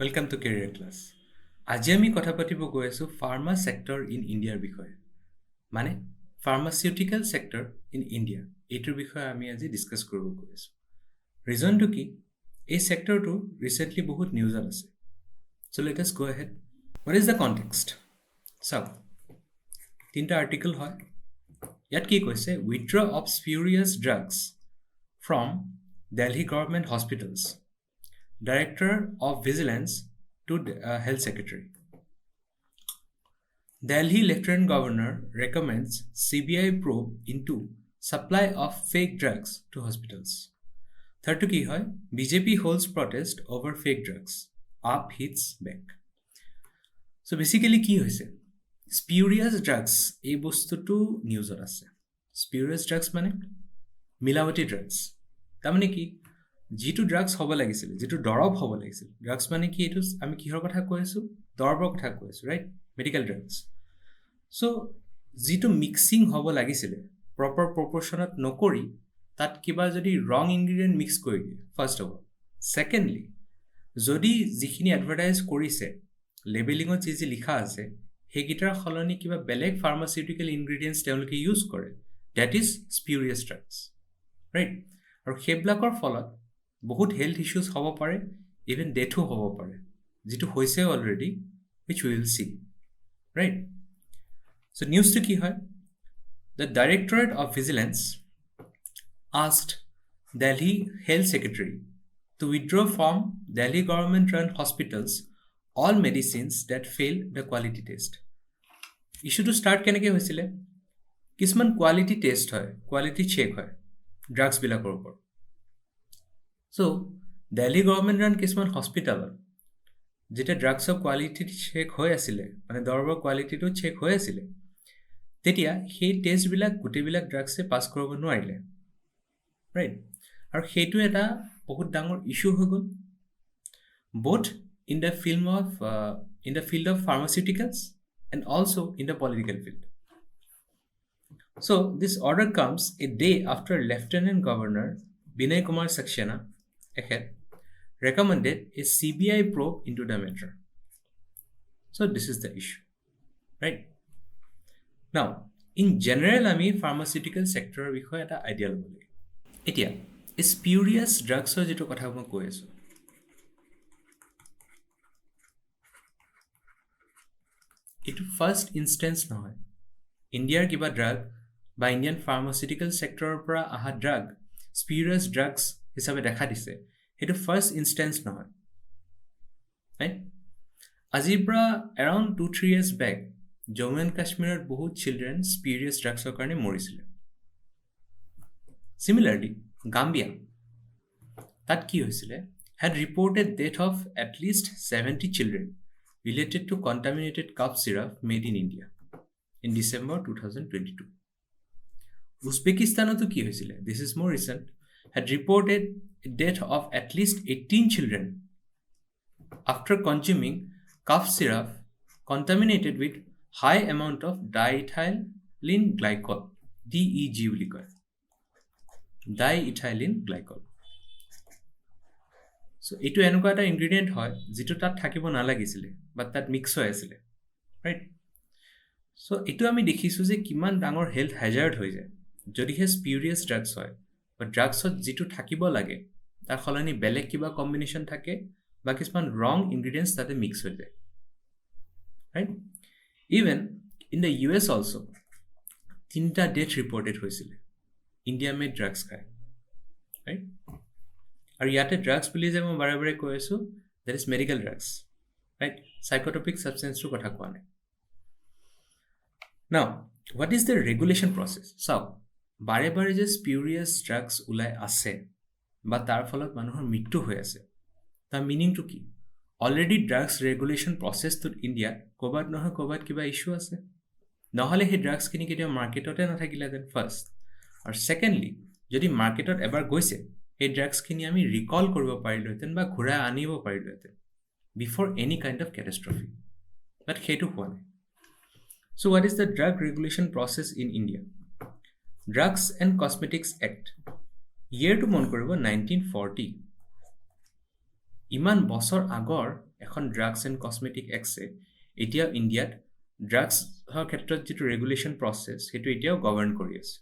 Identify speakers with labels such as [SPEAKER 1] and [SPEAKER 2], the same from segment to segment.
[SPEAKER 1] Welcome to CareerClass. আজি আমি কথা পাতিব গৈ আছোঁ ফাৰ্মা ছেক্টৰ ইন ইণ্ডিয়াৰ বিষয়ে মানে ফাৰ্মাচিউটিকেল ছেক্টৰ ইন ইণ্ডিয়া এইটোৰ বিষয়ে আমি আজি ডিছকাছ কৰিব গৈ আছোঁ ৰিজনটো কি এই ছেক্টৰটো ৰিচেণ্টলি বহুত নিউজত আছে so' let us go ahead what is the context চাওক তিনিটা আৰ্টিকল হয় ইয়াত কি কৈছে withdraw of spurious drugs from Delhi government hospitals Director of Vigilance to Health Secretary. Delhi Lieutenant Governor recommends CBI probe into supply of fake drugs to hospitals. Third to ki hoy, BJP holds protest over fake drugs. Up hits back. So basically ki hoise? Spurious drugs ei bostu to news or ase. Spurious drugs mane milawati drugs. Tamane ki যিটো drugs হ'ব লাগিছিল যিটো দৰৱ হ'ব লাগিছিল drugs মানে কি এইটো আমি কিহৰ কথা কৈ আছোঁ দৰৱৰ কথা কৈ আছোঁ ৰাইট মেডিকেল ড্ৰাগছ চ' যিটো মিক্সিং হ'ব লাগিছিলে প্ৰপাৰ প্ৰপৰ্শ্যনত নকৰি তাত কিবা যদি ৰং ইনগ্ৰিডিয়েণ্ট মিক্স কৰি দিয়ে ফাৰ্ষ্ট অফ অল ছেকেণ্ডলি যদি যিখিনি এডভাৰটাইজ কৰিছে লেবেলিঙত যি যি লিখা আছে সেইকেইটাৰ সলনি কিবা বেলেগ ফাৰ্মাচিউটিকেল ইনগ্ৰিডিয়েণ্টছ তেওঁলোকে ইউজ কৰে ডেট ইজ স্পিউৰিয়াছ ড্ৰাগছ ৰাইট আৰু সেইবিলাকৰ ফলত বহুত হেল্থ ইছ্যুজ হ'ব পাৰে ইভেন ডেথো হ'ব পাৰে যিটো হৈছে already which will see right so' নিউজটো কি হয় the directorate of vigilance asked Delhi health secretary to withdraw from Delhi government run hospitals all medicines that fail the quality test ইছ্যুটো ষ্টাৰ্ট কেনেকৈ হৈছিলে কিছুমান কোৱালিটি টেষ্ট হয় কোৱালিটি চেক হয় ড্ৰাগছবিলাকৰ ওপৰত চ' দিল্লী গভৰ্ণমেণ্ট ৰান কিছুমান হস্পিটেলত যেতিয়া ড্ৰাগছৰ কোৱালিটি চেক হৈ আছিলে মানে দৰৱৰ কোৱালিটিটো চেক হৈ আছিলে তেতিয়া সেই টেষ্টবিলাক গোটেইবিলাক ড্ৰাগছে পাছ কৰিব নোৱাৰিলে ৰাইট আৰু সেইটো এটা বহুত ডাঙৰ ইছ্যু হৈ গ'ল both in the field of pharmaceuticals and also in the political field. So this order comes a day after Lieutenant Governor Binay Kumar Saxena recommended a CBI probe into the matter. So this is the issue, right? Now, in general, আমি pharmaceutical sector বিষয়ে এটা idea ল'ব লাগে এতিয়া spurious drugsৰ যিটো কথা মই কৈ আছোঁ এইটো ফাৰ্ষ্ট ইনষ্টেঞ্চ নহয় ইণ্ডিয়াৰ কিবা ড্ৰাগ বা ইণ্ডিয়ান ফাৰ্মাচিউটিকেল ছেক্টৰৰ পৰা অহা ড্ৰাগ স্পিউৰিয়াছ ড্ৰাগছ হিচাপে দেখা দিছে সেইটো ফাৰ্ষ্ট ইনষ্টেঞ্চ নহয় ৰাইট আজিৰ পৰা around 2-3 years back Jammu and কাশ্মীৰত বহুত চিলড্ৰেন স্পিউৰিয়াছ ড্ৰাগছৰ কাৰণে মৰিছিলে চিমিলাৰলি গাম্বিয়া তাত কি হৈছিলে had reported death of at least 70 children related to contaminated cough syrup made in India in December 2022. Uzbekistan ki hoisile this is more recent had reported a death of at least 18 children after consuming cough syrup contaminated with high amount of diethylene glycol DEG বুলি কয় diethylene glycol চ' এইটো এনেকুৱা এটা ingredient হয় যিটো তাত থাকিব নালাগিছিলে বাট তাত মিক্স হৈ আছিলে ৰাইট চ' এইটো আমি দেখিছোঁ যে কিমান ডাঙৰ হেল্থ হেজাৰ্ড হৈ যায় যদিহে স্পিউৰিয়াছ ড্ৰাগছ হয় বা ড্ৰাগছত যিটো থাকিব লাগে তাৰ সলনি বেলেগ কিবা কম্বিনেশ্যন থাকে বা কিছুমান ৰং ইনগ্ৰিডিয়েণ্টছ তাতে মিক্স হৈ যায় right even in the US also' 3টা ডেথ ৰিপৰ্টেড হৈছিলে ইণ্ডিয়া মেড ড্ৰাগছ খায় ৰাইট আৰু ইয়াতে ড্ৰাগছ বুলি যে মই বাৰে বাৰে কৈ আছোঁ that is medical drugs right psychotropic ছাবষ্টেঞ্চটোৰ কথা কোৱা নাই now what is the regulation process চাওক বাৰে বাৰে যে স্পিউৰিয়াছ ড্ৰাগছ ওলাই আছে বা তাৰ ফলত মানুহৰ মৃত্যু হৈ আছে তাৰ মিনিংটো কি অলৰেডি ড্ৰাগছ ৰেগুলেশ্যন প্ৰচেছটোত ইণ্ডিয়াত ক'ৰবাত নহয় ক'ৰবাত কিবা ইছ্যু আছে নহ'লে সেই ড্ৰাগছখিনি কেতিয়াও মাৰ্কেটতে নাথাকিলেহেঁতেন ফাৰ্ষ্ট আৰু ছেকেণ্ডলি যদি মাৰ্কেটত এবাৰ গৈছে সেই ড্ৰাগছখিনি আমি ৰিকল কৰিব পাৰিলোহেঁতেন বা ঘূৰাই আনিব পাৰিলোহেঁতেন before any kind of catastrophe but সেইটো হোৱা নাই so' what is the drug regulation process in India drugs and cosmetics act ইয়েৰটো মন কৰিব 1940 ইমান বছৰ আগৰ এখন এখন ড্ৰাগছ এণ্ড কছমেটিক এক্টে এতিয়া ইণ্ডিয়াত ড্ৰাগছৰ ক্ষেত্ৰত যিটো ৰেগুলেশ্যন প্ৰচেছ সেইটো এতিয়াও গভৰ্ণ কৰি আছে।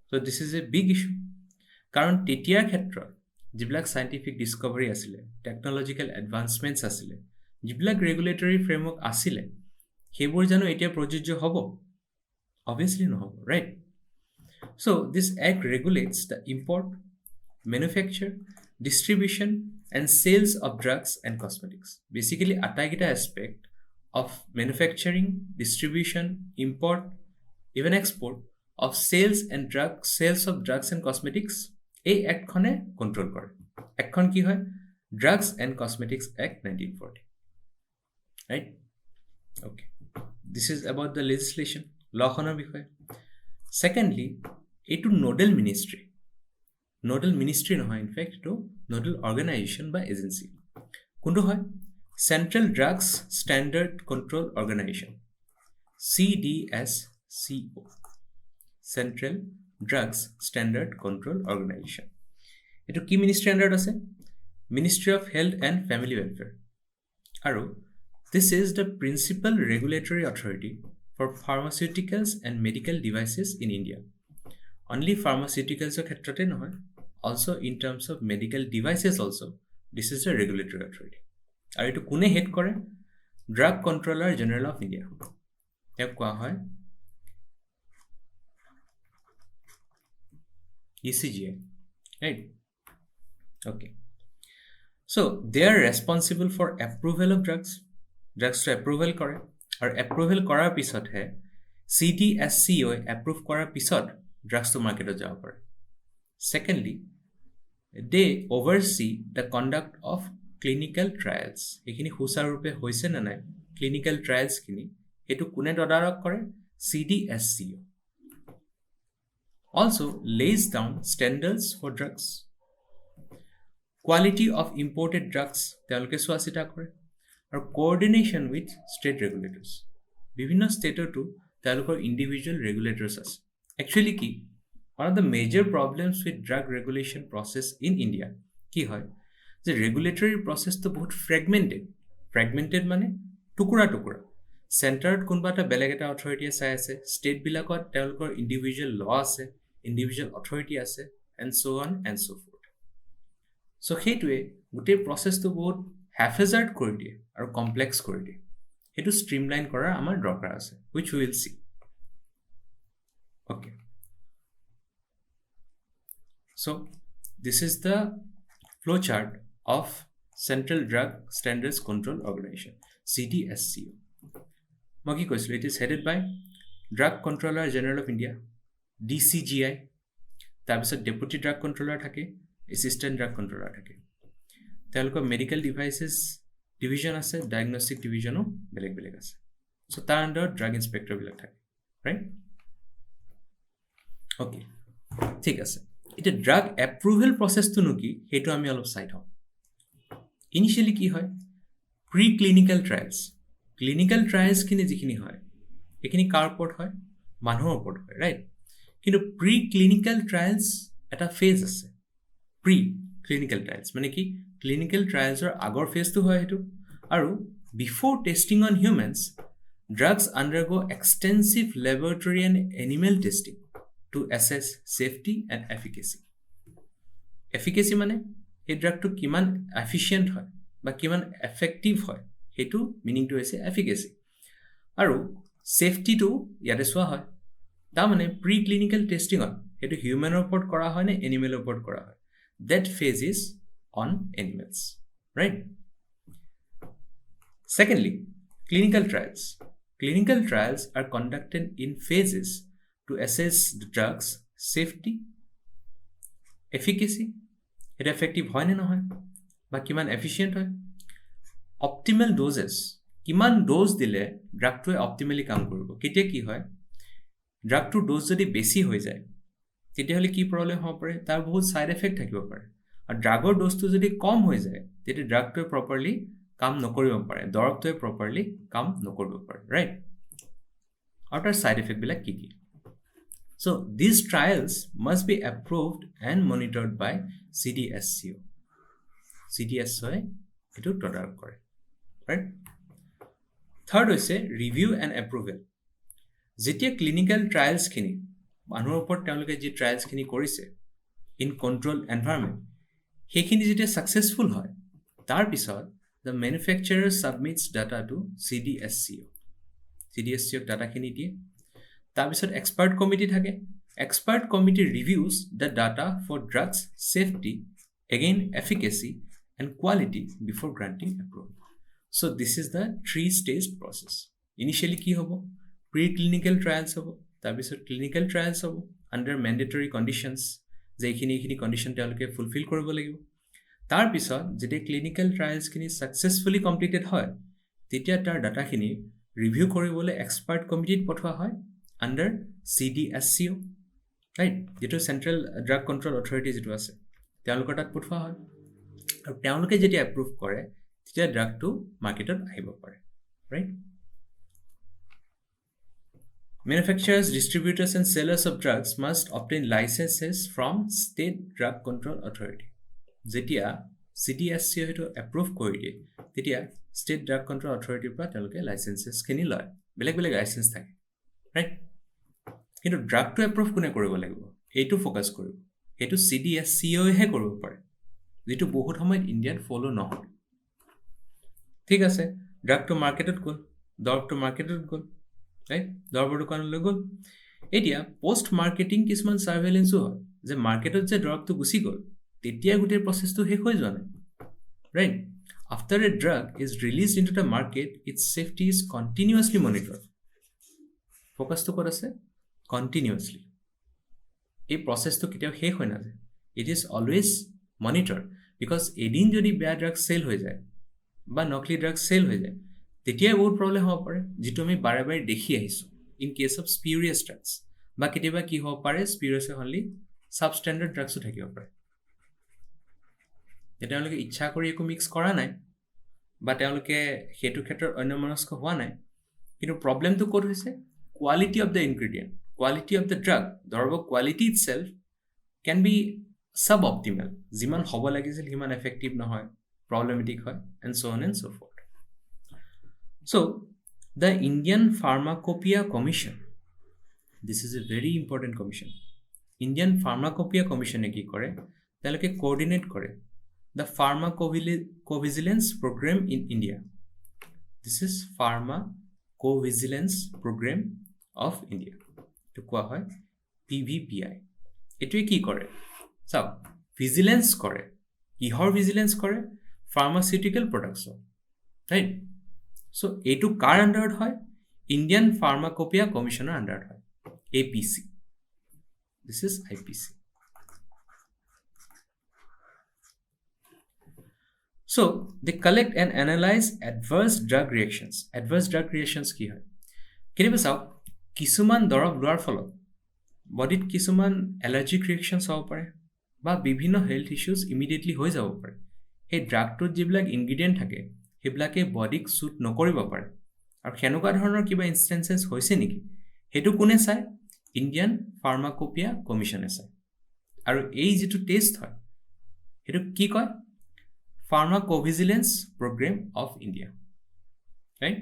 [SPEAKER 1] So' this is a big issue, কাৰণ তেতিয়াৰ ক্ষেত্ৰত যিবিলাক চাইণ্টিফিক ডিস্কভাৰী আছিলে, টেকনলজিকেল এডভান্সমেণ্টছ আছিলে, যিবিলাক ৰেগুলেটৰী ফ্ৰেমৱৰ্ক আছিলে, সেইবোৰ জানো এতিয়া প্ৰযোজ্য হ'ব? অবভিয়াছলি নহ'ব, right? So this act regulates the import, manufacture, distribution and sales of drugs and cosmetics. Basically ataigita aspect of manufacturing, distribution, import, even export of sales of drugs and cosmetics এই act khone control kore. Act khon ki hoy? Drugs and Cosmetics Act 1940, right? Okay, this is about the legislation, law khonor bishoye. Secondly, এইটো nodal ministry নহয়, in fact এইটো nodal organisation বা agency. কোনটো হয়? Central drugs standard control organisation, CDSCO, central drugs standard control organisation. এইটো কি ministry আণ্ডাৰত আছে? Ministry of health and family welfare. আৰু this is the principal regulatory authority for pharmaceuticals and medical devices in India. Only pharmaceuticals ক্ষেত্ৰতে নহয়, also in terms of medical devices also, this is the regulatory authority. আৰু এইটো কোনে head কৰে? Drug controller general of India. ইয়াক কোৱা হয় ECGI, right? Okay. So they are responsible for approval of drugs to approval কৰে, আৰু approval কৰাৰ পিছতহে CDSCO এপ্ৰুভ কৰাৰ পিছত ড্ৰাগছটো মাৰ্কেটত যাব পাৰে। Secondly, they oversee the conduct of clinical trials. এইখিনি সুচাৰুৰূপে হৈছে নে নাই ক্লিনিকেল ট্ৰায়েলছখিনি, সেইটো কোনে তদাৰক কৰে? CDSCO. Also lays down standards for drugs. Quality of imported drugs তেওঁলোকে চোৱা চিতা কৰে, আৰু coordination with state regulators. বিভিন্ন ষ্টেটতো তেওঁলোকৰ ইণ্ডিভিজুৱেল ৰেগুলেটৰ্ছ আছে। Actually কি? One of the major problems with drug regulation process in India কি হয়? যে regulatory process তো বহুত fragmented মানে টুকুৰা চেণ্টাৰত কোনোবা এটা বেলেগ এটা অথৰিটিয়ে চাই আছে, ষ্টেটবিলাকত তেওঁলোকৰ ইণ্ডিভিজুৱেল ল আছে, ইণ্ডিভিজুৱেল অথৰিটি আছে, and so on and so forth. So সেইটোৱে গোটেই প্ৰচেছটো বহুত হেফেজাৰ্ড কৰি দিয়ে আৰু কমপ্লেক্স কৰি দিয়ে। সেইটো ষ্ট্ৰীমলাইন কৰাৰ আমাৰ দৰকাৰ আছে, which we will see. Okay. So this is the flowchart of Central Drug Standards Control Organization, CDSCO. মই কি কৈছিলোঁ? It is headed by Drug Controller General of India, DCGI. তাৰপিছত ডেপুটি ড্ৰাগ কণ্ট্ৰলাৰ থাকে, এছিষ্টেণ্ট ড্ৰাগ কণ্ট্ৰলাৰ থাকে। তেওঁলোকৰ medical devices division আছে, diagnostic ডিভিজনো বেলেগ আছে। চ' তাৰ আণ্ডাৰত ড্ৰাগ ইনস্পেক্টৰবিলাক থাকে, ৰাইট? অ'কে, ঠিক আছে। এতিয়া ড্ৰাগ এপ্ৰুভেল প্ৰচেছটোনো কি সেইটো আমি অলপ চাই থওঁ। ইনিচিয়েলি কি হয়? Pre clinical trials. ক্লিনিকেল ট্ৰায়েলছখিনি যিখিনি হয় সেইখিনি কাৰ ওপৰত হয়? মানুহৰ ওপৰত হয়, ৰাইট? কিন্তু প্ৰি ক্লিনিকেল ট্ৰায়েলছ এটা ফেজ আছে। প্ৰি ক্লিনিকেল ট্ৰায়েলছ মানে কি? ক্লিনিকেল ট্ৰায়েলছৰ আগৰ ফেজটো হয় সেইটো। আৰু before testing on humans, drugs undergo' extensive laboratory and animal testing to assess safety and efficacy. Efficacy মানে এই ড্ৰাগটো কিমান এফিচিয়েণ্ট হয় বা কিমান এফেক্টিভ হয়, সেইটো মিনিংটো হৈছে এফিকেচি। আৰু ছেফটিটো ইয়াতে চোৱা হয়। তাৰমানে প্ৰি ক্লিনিকেল টেষ্টিঙত সেইটো হিউমেনৰ ওপৰত কৰা হয় নে এনিমেলৰ ওপৰত কৰা হয়? That phase is on animals, right? Secondly, clinical trials. Clinical trials are conducted in phases to assess the drugs safety, efficacy, it effective হয় নে নহয় বা কিমান এফিচিয়েণ্ট হয়, অপটিমেল ড'জেছ, কিমান ড'জ দিলে ড্ৰাগটোৱে অপটিমেলি কাম কৰিব। কেতিয়া কি হয়? ড্ৰাগটোৰ ড'জ যদি বেছি হৈ যায় তেতিয়াহ'লে কি প্ৰব্লেম হ'ব পাৰে? তাৰ বহুত ছাইড এফেক্ট থাকিব পাৰে। আৰু ড্ৰাগৰ ড'জটো যদি কম হৈ যায় তেতিয়া ড্ৰাগটোৱে প্ৰপাৰলি কাম নকৰিব পাৰে, দৰৱটোৱে প্ৰপাৰলি কাম নকৰিব পাৰে, ৰাইট? আৰু তাৰ ছাইড এফেক্টবিলাক কি? So these trials must be approved and monitored by CDSCO. CDSCO এইটো তদাৰক কৰে, ৰাইট? থাৰ্ড হৈছে ৰিভিউ এণ্ড এপ্ৰুভেল। যেতিয়া ক্লিনিকেল ট্ৰায়েলছখিনি মানুহৰ ওপৰত তেওঁলোকে যি ট্ৰায়েলছখিনি কৰিছে ইন কণ্ট্ৰল এনভাইৰনমেণ্ট, সেইখিনি যেতিয়া ছাকচেছফুল হয়, তাৰপিছত the manufacturer submits data to CDSCO। CDSCOক ডাটাখিনি দিয়ে। তাৰপিছত এক্সপাৰ্ট কমিটি থাকে। Expert committee reviews the data for drugs safety, again efficacy and quality before granting approval. So' this is the 3-stage process. Initially কি হ'ব? Pre clinical trials হ'ব, তাৰপিছত clinical trials হ'ব আণ্ডাৰ মেণ্ডেটৰী কণ্ডিশ্যনছ, যে এইখিনি condition তেওঁলোকে fulfil কৰিব লাগিব। তাৰপিছত যেতিয়া ক্লিনিকেল ট্ৰায়েলছখিনি ছাকচেছফুলি কমপ্লিটেড হয়, তেতিয়া তাৰ ডাটাখিনি ৰিভিউ কৰিবলৈ এক্সপাৰ্ট কমিটিত পঠোৱা হয় আণ্ডাৰ CDSCO, ৰাইট? যিটো চেণ্ট্ৰেল ড্ৰাগ কণ্ট্ৰল অথৰিটি যিটো আছে, তেওঁলোকৰ তাত পঠোৱা হয়। আৰু তেওঁলোকে যেতিয়া এপ্ৰুভ কৰে, তেতিয়া ড্ৰাগটো মাৰ্কেটত আহিব পাৰে, right? Manufacturers, distributors and sellers of drugs must obtain licenses from State Drug Control Authority. যেতিয়া CDSCO সেইটো এপ্ৰুভ কৰি দিয়ে, তেতিয়া ষ্টেট ড্ৰাগ কণ্ট্ৰল অথৰিটিৰ পৰা তেওঁলোকে লাইচেঞ্চেছখিনি লয়। বেলেগ বেলেগ লাইচেঞ্চ থাকে, ৰাইট? কিন্তু ড্ৰাগটো এপ্ৰুভ কোনে কৰিব লাগিব? এইটো ফ'কাছ কৰিব। সেইটো CDSCOহে কৰিব পাৰে, যিটো বহুত সময়ত ইণ্ডিয়াত ফ'ল' নহয়। ঠিক আছে, ড্ৰাগটো মাৰ্কেটত গ'ল, দৰৱটো মাৰ্কেটত গ'ল, ৰাইট? দৰৱৰ দোকানলৈ গ'ল। এতিয়া পষ্ট মাৰ্কেটিং কিছুমান ছাৰ্ভেইলেঞ্চো হয়, যে মাৰ্কেটত যে দৰৱটো গুচি গ'ল, তেতিয়া গোটেই প্ৰচেছটো শেষ হৈ যোৱা নাই, right? After a drug is release into the market, its safety is continuously monitored. ফ'কাছটো ক'ত আছে? কণ্টিনিউৱাছলি। এই প্ৰচেছটো কেতিয়াও শেষ হৈ নাযায়। It is always monitored, because এদিন যদি বেয়া ড্ৰাগ চেল হৈ যায় বা নকলি ড্ৰাগ চেল হৈ যায়, তেতিয়াই বহুত প্ৰব্লেম হ'ব পাৰে, যিটো আমি বাৰে বাৰে দেখি আহিছোঁ in case of spurious drugs. বা কেতিয়াবা কি হ'ব পাৰে, স্পিউৰিয়াছে অনলি ছাবষ্টেণ্ডাৰ্ড ড্ৰাগছো থাকিব পাৰে। তেওঁলোকে ইচ্ছা কৰি একো মিক্স কৰা নাই, বা তেওঁলোকে সেইটো ক্ষেত্ৰত অন্যমনস্ক হোৱা নাই, কিন্তু প্ৰব্লেমটো ক'ত হৈছে? Quality of the ingredient, quality of the drug, দৰৱৰ quality itself can be suboptimal. যিমান হ'ব লাগিছিল সিমান এফেক্টিভ নহয়, প্ৰব্লেমেটিক হয়, and so' on and so' forth. So, the Indian Pharmacopoeia Commission, this is a very important commission. Indian Pharmacopoeia Commission কি কৰে? তেওঁলোকে কোঅৰ্ডিনেট কৰে the Pharmacovigilance Program in India. This is Pharmacovigilance Program of India. এইটো কোৱা হয় PVPI. এইটোৱে কি কৰে? চাওক, ভিজিলেন্স কৰে। কিহৰ ভিজিলেন্স কৰে? Pharmaceutical প্ৰডাক্টছৰ, right? চ' এইটো কাৰ আণ্ডাৰত হয়? ইণ্ডিয়ান ফাৰ্মাকপিয়া কমিশ্যনৰ আণ্ডাৰত হয়, APC. This is IPC. So, they collect and analyze adverse drug reactions. Adverse drug reactions কি হয়? কেতিয়াবা চাওক, কিছুমান দৰৱ লোৱাৰ ফলত বডিত কিছুমান এলাৰ্জিক ৰিয়েকশ্যনছ হ'ব পাৰে, বা বিভিন্ন হেল্থ ইছ্যুজ ইমিডিয়েটলি হৈ যাব পাৰে। সেই ড্ৰাগটোত যিবিলাক ইনগ্ৰিডিয়েণ্ট থাকে, সেইবিলাকে বডিক শ্বুট নকৰিব পাৰে। আৰু সেনেকুৱা ধৰণৰ কিবা ইনষ্টেঞ্চেছ হৈছে নেকি, সেইটো কোনে চায়? ইণ্ডিয়ান ফাৰ্মাকপিয়া কমিশ্যনে চায়। আৰু এই যিটো টেষ্ট হয়, সেইটো কি কয়? Pharmacovigilance Program of India, right?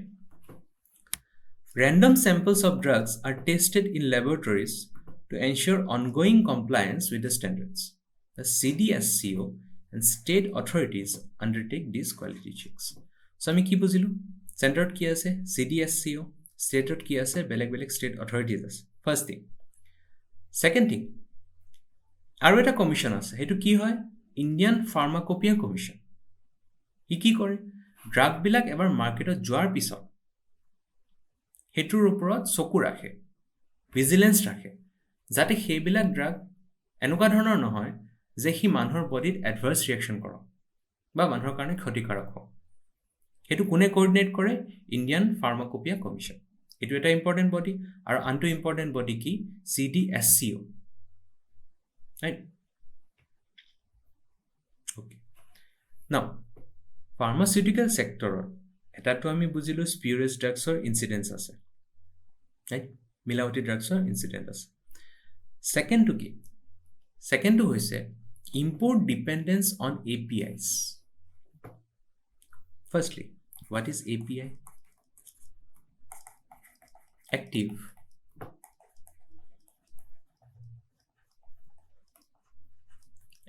[SPEAKER 1] Random samples of drugs are tested in laboratories to ensure ongoing compliance with the standards. The CDSCO and state authorities undertake these quality checks. So, আমি কি বুজিলো? চেণ্টাৰত কি আছে? CDSCO, ষ্টেটত কি আছে? বেলেগ বেলেগ ষ্টেট অথৰিটিজ আছে। First thing. ছেকেণ্ড থিং, আৰু এটা কমিশ্যন আছে, সেইটো কি হয়? Indian pharmacopoeia commission. ই কি কৰে? ড্ৰাগবিলাক এবাৰ মাৰ্কেটত যোৱাৰ পিছত সেইটোৰ ওপৰত চকু ৰাখে, ভিজিলেন্স ৰাখে, যাতে সেইবিলাক ড্ৰাগ এনেকুৱা ধৰণৰ নহয় যে সি মানুহৰ বডিত এডভাৰ্ছ ৰিয়েকশ্যন কৰক বা মানুহৰ কাৰণে ক্ষতিকাৰক হওক। সেইটো কোনে কোঅৰ্ডিনেট কৰে? Indian pharmacopoeia commission. এইটো এটা ইম্পৰ্টেণ্ট বডি। আৰু আনটো ইম্পৰ্টেণ্ট বডি কি? CDSCO, right? Okay, now pharmaceutical ছেক্টৰত এটাটো আমি বুজিলোঁ স্পিউৰিয়াছ ড্ৰাগছৰ ইনচিডেঞ্চ আছে, ৰাইট? মিলাৱতী ড্ৰাগছৰ ইনচিডেঞ্চ আছে। ছেকেণ্ডটো কি? ছেকেণ্ডটো হৈছে import dependence on APIs. Firstly, what is API?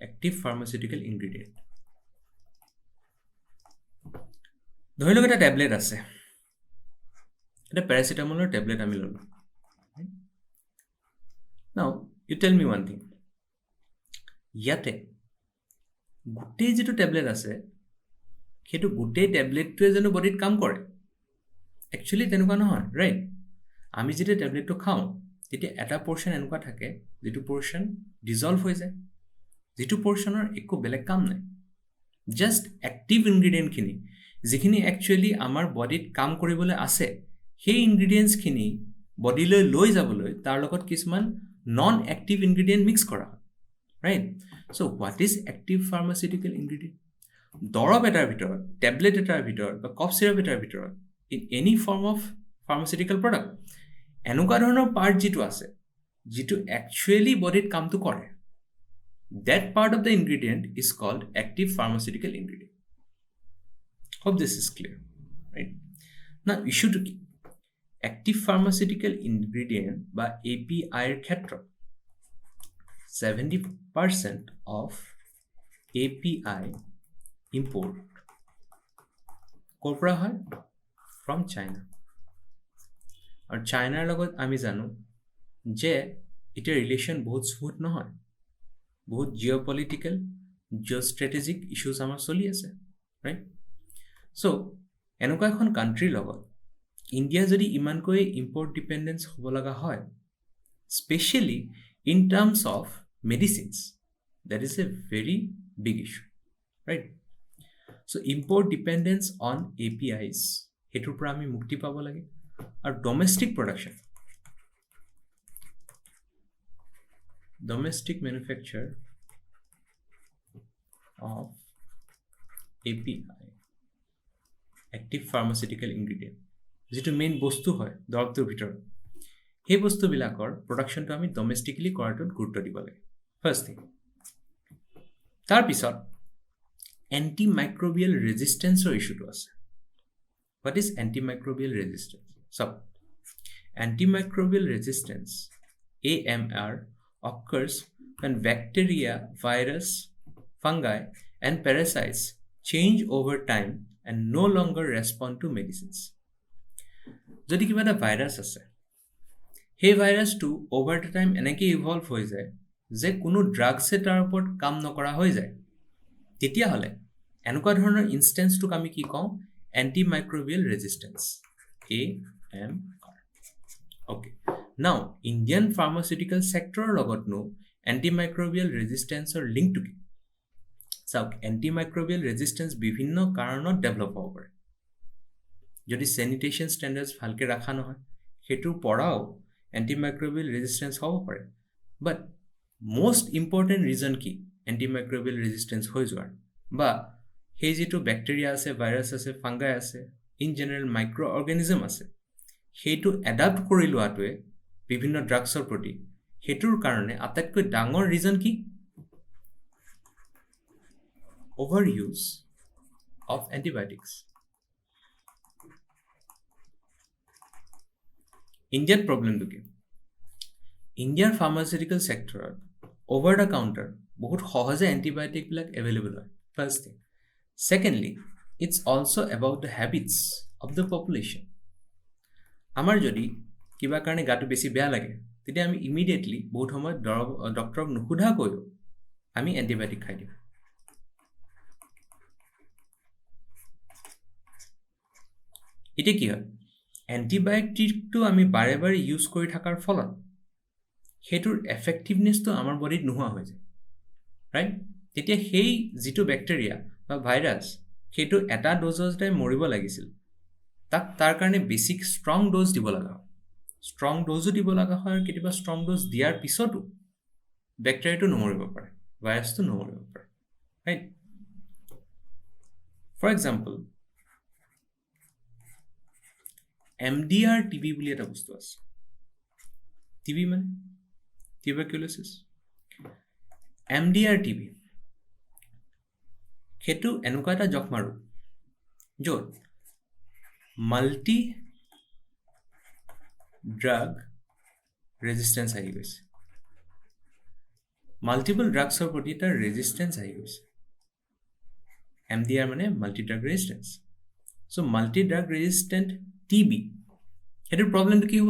[SPEAKER 1] Active pharmaceutical ingredient. ধৰি লওক এটা টেবলেট আছে, এটা পেৰাচিটামলৰ টেবলেট আমি ল'লো। Now you tell me one thing, ইয়াতে গোটেই যিটো টেবলেট আছে সেইটো গোটেই টেবলেটটোৱে জানো বডিত কাম কৰে? একচুৱেলি তেনেকুৱা নহয়, ৰাইট? আমি যেতিয়া টেবলেটটো খাওঁ তেতিয়া এটা পৰ্চন এনেকুৱা থাকে যিটো পৰ্চন ডিজলভ হৈ যায়, যিটো পৰ্চনৰ একো বেলেগ কাম নাই। জাষ্ট এক্টিভ ইনগ্ৰিডিয়েণ্টখিনি যিখিনি একচুৱেলি আমাৰ বডিত কাম কৰিবলৈ আছে, সেই ইনগ্ৰিডিয়েণ্টছখিনি বডিলৈ লৈ যাবলৈ তাৰ লগত কিছুমান নন এক্টিভ ইনগ্ৰিডিয়েণ্ট মিক্স কৰা হয়, right? So' what is active pharmaceutical ingredient? দৰৱ এটাৰ ভিতৰত, টেবলেট এটাৰ ভিতৰত বা কফ চিৰাপ এটাৰ ভিতৰত, in any form of pharmaceutical product এনেকুৱা ধৰণৰ পাৰ্ট যিটো আছে যিটো একচুৱেলি বডিত কামটো কৰে, that part of the ingredient is called active pharmaceutical ingredient. Hope this is clear, right? Now issue to keep active pharmaceutical ingredient by API ক্ষেত্ৰত 70% of API import ক'ৰ পৰা হয়? From China. আৰু চাইনাৰ লগত আমি জানো যে এতিয়া ৰিলেশ্যন বহুত স্মুথ নহয়, বহুত জিঅ'পলিটিকেল, জিঅ'ষ্ট্ৰেটেজিক ইছ্যুজ আমাৰ চলি আছে, ৰাইট? চ' এনেকুৱা এখন কাণ্ট্ৰিৰ লগত ইণ্ডিয়া যদি ইমানকৈ ইম্পৰ্ট ডিপেণ্ডেঞ্চ হ'ব লগা হয়, specially in terms of medicines, that is a very big issue, right? So' import dependence on APIs সেইটোৰ পৰা আমি মুক্তি পাব লাগে। আৰু domestic production, domestic manufacture of API active pharmaceutical ingredient যিটো মেইন বস্তু হয় দৰৱটোৰ ভিতৰত, সেই বস্তুবিলাকৰ প্ৰডাকশ্যনটো আমি ডমেষ্টিকেলি কৰাটোত গুৰুত্ব দিব লাগে, ফাৰ্ষ্ট থিং। তাৰপিছত এণ্টিমাইক্ৰবিয়েল ৰেজিষ্টেঞ্চৰ ইছ্যুটো আছে। What is antimicrobial resistance? চাওক, antimicrobial resistance AMR occurs when bacteria, virus, fungi, and parasites change over time and no longer respond to medicines. যদি কিবা এটা ভাইৰাছ আছে, সেই ভাইৰাছটো অভাৰ দ্য টাইম এনেকৈ ইভলভ হৈ যায় যে কোনো ড্ৰাগছে তাৰ ওপৰত কাম নকৰা হৈ যায়, তেতিয়াহ'লে এনেকুৱা ধৰণৰ ইনষ্টেঞ্চটোক আমি কি কওঁ? Antimicrobial resistance, AMR. অ'কে, নাও ইণ্ডিয়ান ফাৰ্মাচিউটিকেল ছেক্টৰৰ লগতনো এণ্টিমাইক্ৰবিয়েল ৰেজিষ্টেঞ্চৰ লিংকটো কি? চাওক, এণ্টিমাইক্ৰবিয়েল ৰেজিষ্টেঞ্চ বিভিন্ন কাৰণত ডেভেলপ হ'ব পাৰে। যদি চেনিটেশ্যন ষ্টেণ্ডাৰ্ডছ ভালকৈ ৰখা নহয়, সেইটোৰ পৰাও এণ্টিমাইক্ৰবিয়েল ৰেজিষ্টেঞ্চ হ'ব পাৰে। বাট মষ্ট ইম্পৰ্টেণ্ট ৰিজন কি এণ্টিমাইক্ৰবিয়েল ৰেজিষ্টেঞ্চ হৈ যোৱাৰ? বা সেই যিটো বেক্টেৰিয়া আছে, ভাইৰাছ আছে, ফাংগাই আছে, ইন জেনেৰেল মাইক্ৰ অৰ্গেনিজম আছে, সেইটো এডাপ্ট কৰি লোৱাটোৱে বিভিন্ন ড্ৰাগছৰ প্ৰতি, সেইটোৰ কাৰণে আটাইতকৈ ডাঙৰ ৰিজন কি? Overuse of antibiotics. ইণ্ডিয়াত প্ৰব্লেমটো কি? ইণ্ডিয়াৰ ফাৰ্মাচিউটিকেল ছেক্টৰত অভাৰ দ্য কাউণ্টাৰ বহুত সহজে এণ্টিবায়'টিকবিলাক এভেইলেবল হয়, first thing. Secondly, it's also' about the habits of the population. আমাৰ যদি কিবা কাৰণে গাটো বেছি বেয়া লাগে, তেতিয়া আমি ইমিডিয়েটলি বহুত সময়ত ডক্টৰক নুসুধাকৈও আমি এণ্টিবায়'টিক খাই দিওঁ। এতিয়া কি হয়? এণ্টিবায়'টিকটো আমি বাৰে বাৰে ইউজ কৰি থকাৰ ফলত সেইটোৰ এফেক্টিভনেছটো আমাৰ বডিত নোহোৱা হৈ যায়, ৰাইট? তেতিয়া সেই যিটো বেক্টেৰিয়া বা ভাইৰাছ, সেইটো এটা ড'জতে মৰিব লাগিছিল, তাক তাৰ কাৰণে বেছিক ষ্ট্ৰং ড'জ দিব লগা হয়। ষ্ট্ৰং ড'জো দিব লগা হয়, আৰু কেতিয়াবা ষ্ট্ৰং ড'জ দিয়াৰ পিছতো বেক্টেৰিয়াটো নমৰিব পাৰে, ভাইৰাছটো নমৰিব পাৰে, right? For example, MDR TB বুলি এটা বস্তু আছে। TB মানে টিউবাৰকিউলোচিছ। MDR TB সেইটো এনেকুৱা এটা যক্ষ্মা ৰোগ য'ত মাল্টি ড্ৰাগ ৰেজিষ্টেঞ্চ আহি গৈছে, মাল্টিপল ড্ৰাগছৰ প্ৰতি এটা ৰেজিষ্টেঞ্চ আহি গৈছে। MDR মানে মাল্টি ড্ৰাগ ৰেজিষ্টেঞ্চ। চ' মাল্টি ড্ৰাগ ৰেজিষ্টেণ্ট TB, সেইটোৰ প্ৰব্লেমটো কি হ'ব?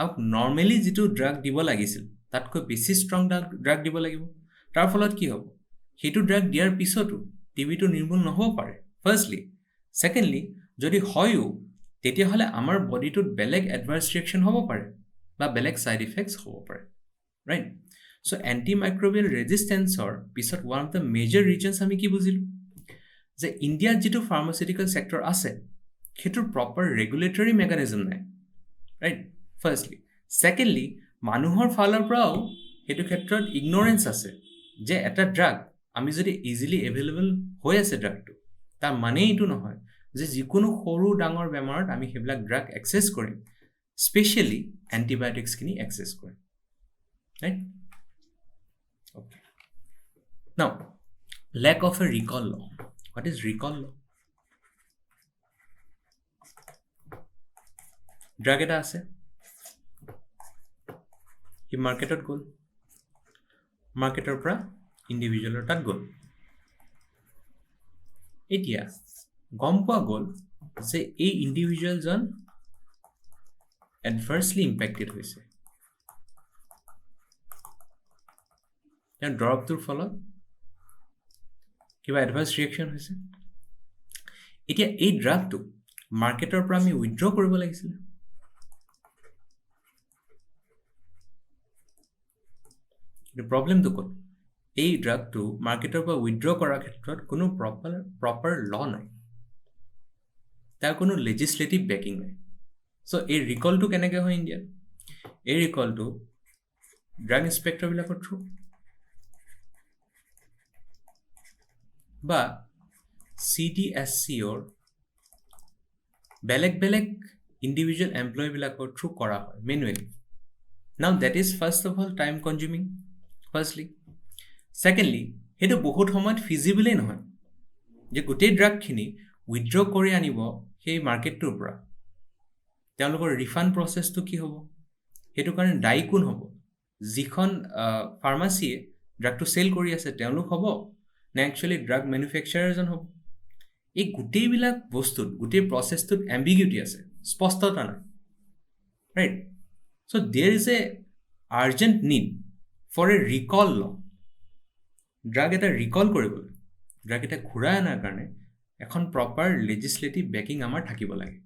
[SPEAKER 1] আৰু নৰ্মেলি যিটো ড্ৰাগ দিব লাগিছিল তাতকৈ বেছি ষ্ট্ৰং ড্ৰাগ দিব লাগিব। তাৰ ফলত কি হ'ব? সেইটো ড্ৰাগ দিয়াৰ পিছতো TBটো নিৰ্মূল নহ'ব পাৰে, ফাৰ্ষ্টলি। ছেকেণ্ডলি, যদি হয়ও তেতিয়াহ'লে আমাৰ বডিটোত বেলেগ এডভাৰ্ছ ৰিয়েকশ্যন হ'ব পাৰে বা বেলেগ ছাইড ইফেক্টছ হ'ব পাৰে, ৰাইট? চ' এণ্টিমাইক্ৰবিয়েল ৰেজিষ্টেঞ্চৰ পিছত one of the major reasons আমি কি বুজিলোঁ? যে ইণ্ডিয়াত যিটো ফাৰ্মাচিউটিকেল ছেক্টৰ আছে সেইটোৰ প্ৰপাৰ ৰেগুলেটৰী মেকানিজম নাই, ৰাইট? ফাৰ্ষ্টলি। ছেকেণ্ডলি, মানুহৰ ফালৰ পৰাও সেইটো ক্ষেত্ৰত ইগন'ৰেঞ্চ আছে যে এটা ড্ৰাগ আমি যদি ইজিলি এভেইলেবল হৈ আছে ড্ৰাগটো, তাৰ মানে এইটো নহয় যে যিকোনো সৰু ডাঙৰ বেমাৰত আমি সেইবিলাক ড্ৰাগ এক্সেছ কৰিম, স্পেচিয়েলি এণ্টিবায়'টিক্সখিনি এক্সেছ কৰিম, right? Okay. Now, lack of a recall law. What is recall law? Drug এটা আছে, সি মাৰ্কেটত গ'ল, মাৰ্কেটৰ পৰা ইণ্ডিভিজুৱেলৰ তাত গ'ল। এতিয়া গম পোৱা গ'ল যে এই ইণ্ডিভিজুৱেলজন এডভাৰ্চলি ইম্পেক্টেড হৈছে, তেওঁৰ দৰৱটোৰ ফলত কিবা এডভাৰ্চ ৰিয়েকশ্যন হৈছে। এতিয়া এই ড্ৰাগটো মাৰ্কেটৰ পৰা আমি উইথড্ৰ কৰিব লাগিছিলে। কিন্তু প্ৰব্লেমটো ক'ত? এই ড্ৰাগটো মাৰ্কেটৰ পৰা উইথড্ৰ কৰাৰ ক্ষেত্ৰত কোনো প্ৰপাৰ ল নাই, তাৰ কোনো লেজিছলেটিভ বেকিং নাই। চ' এই ৰিকলটো কেনেকৈ হয় ইণ্ডিয়াত? এই ৰিকলটো ড্ৰাগ ইনস্পেক্টৰবিলাকৰ থ্ৰু বা CDSCOৰ বেলেগ বেলেগ ইণ্ডিভিজুৱেল এমপ্লয়ীবিলাকৰ থ্ৰু কৰা হয় manually. Now that is first of all time consuming, firstly. Secondly, সেইটো বহুত সময়ত ফিজিবলেই নহয় যে গোটেই ড্ৰাগখিনি উইথড্ৰ কৰি আনিব সেই মাৰ্কেটটোৰ পৰা। তেওঁলোকৰ ৰিফাণ্ড প্ৰচেছটো কি হ'ব? সেইটো কাৰণে দায়ী কোন হ'ব? যিখন ফাৰ্মাচীয়ে ড্ৰাগটো চেল কৰি আছে তেওঁলোক হ'ব নে একচুৱেলি ড্ৰাগ মেনুফেকচাৰাৰজন হ'ব? এই গোটেইবিলাক বস্তুত, গোটেই প্ৰচেছটোত এম্বিগিউটি আছে, স্পষ্টতা নাই, right? So' there is a urgent need for a recall law. Drug এটা ৰিকল কৰিবলৈ, ড্ৰাগ এটা ঘূৰাই অনাৰ কাৰণে এখন প্ৰপাৰ লেজিছলেটিভ বেকিং আমাৰ থাকিব লাগে,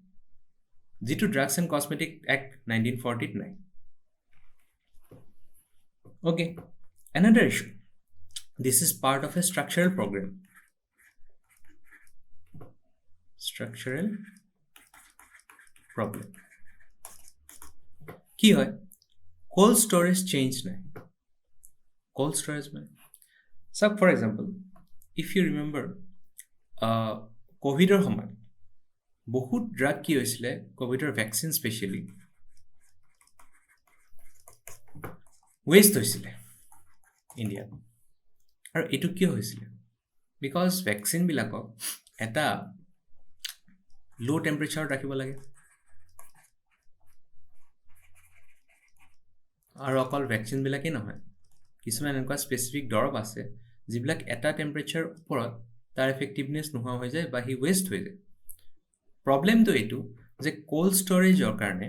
[SPEAKER 1] যিটো ড্ৰাগছ এণ্ড কছমেটিক এক্ট 1940ত নাই। Okay, another issue. This is part of a structural program. Structural problem. কি হয়? কোল্ড ষ্ট'ৰেজ চেঞ্জ নাই। কোল্ড ষ্ট'ৰেজ মানে চাওক, for example, if you remember ক'ভিডৰ সময়ত বহুত ড্ৰাগ কি হৈছিলে, ক'ভিডৰ ভেকচিন স্পেচিয়েলি ৱেষ্ট হৈছিলে ইণ্ডিয়াত। আৰু এইটো কিয় হৈছিলে? বিকজ ভেকচিনবিলাকক এটা ল' টেম্পাৰেচাৰত ৰাখিব লাগে, আৰু অকল ভেকচিনবিলাকেই নহয়, কিছুমান এনেকুৱা স্পেচিফিক দৰৱ আছে যিবিলাক এটা টেম্পাৰেচাৰ ওপৰত তাৰ এফেক্টিভনেছ নোহোৱা হৈ যায় বা সি ৱেষ্ট হৈ যায়। প্ৰব্লেমটো এইটো যে কোল্ড ষ্ট'ৰেজৰ কাৰণে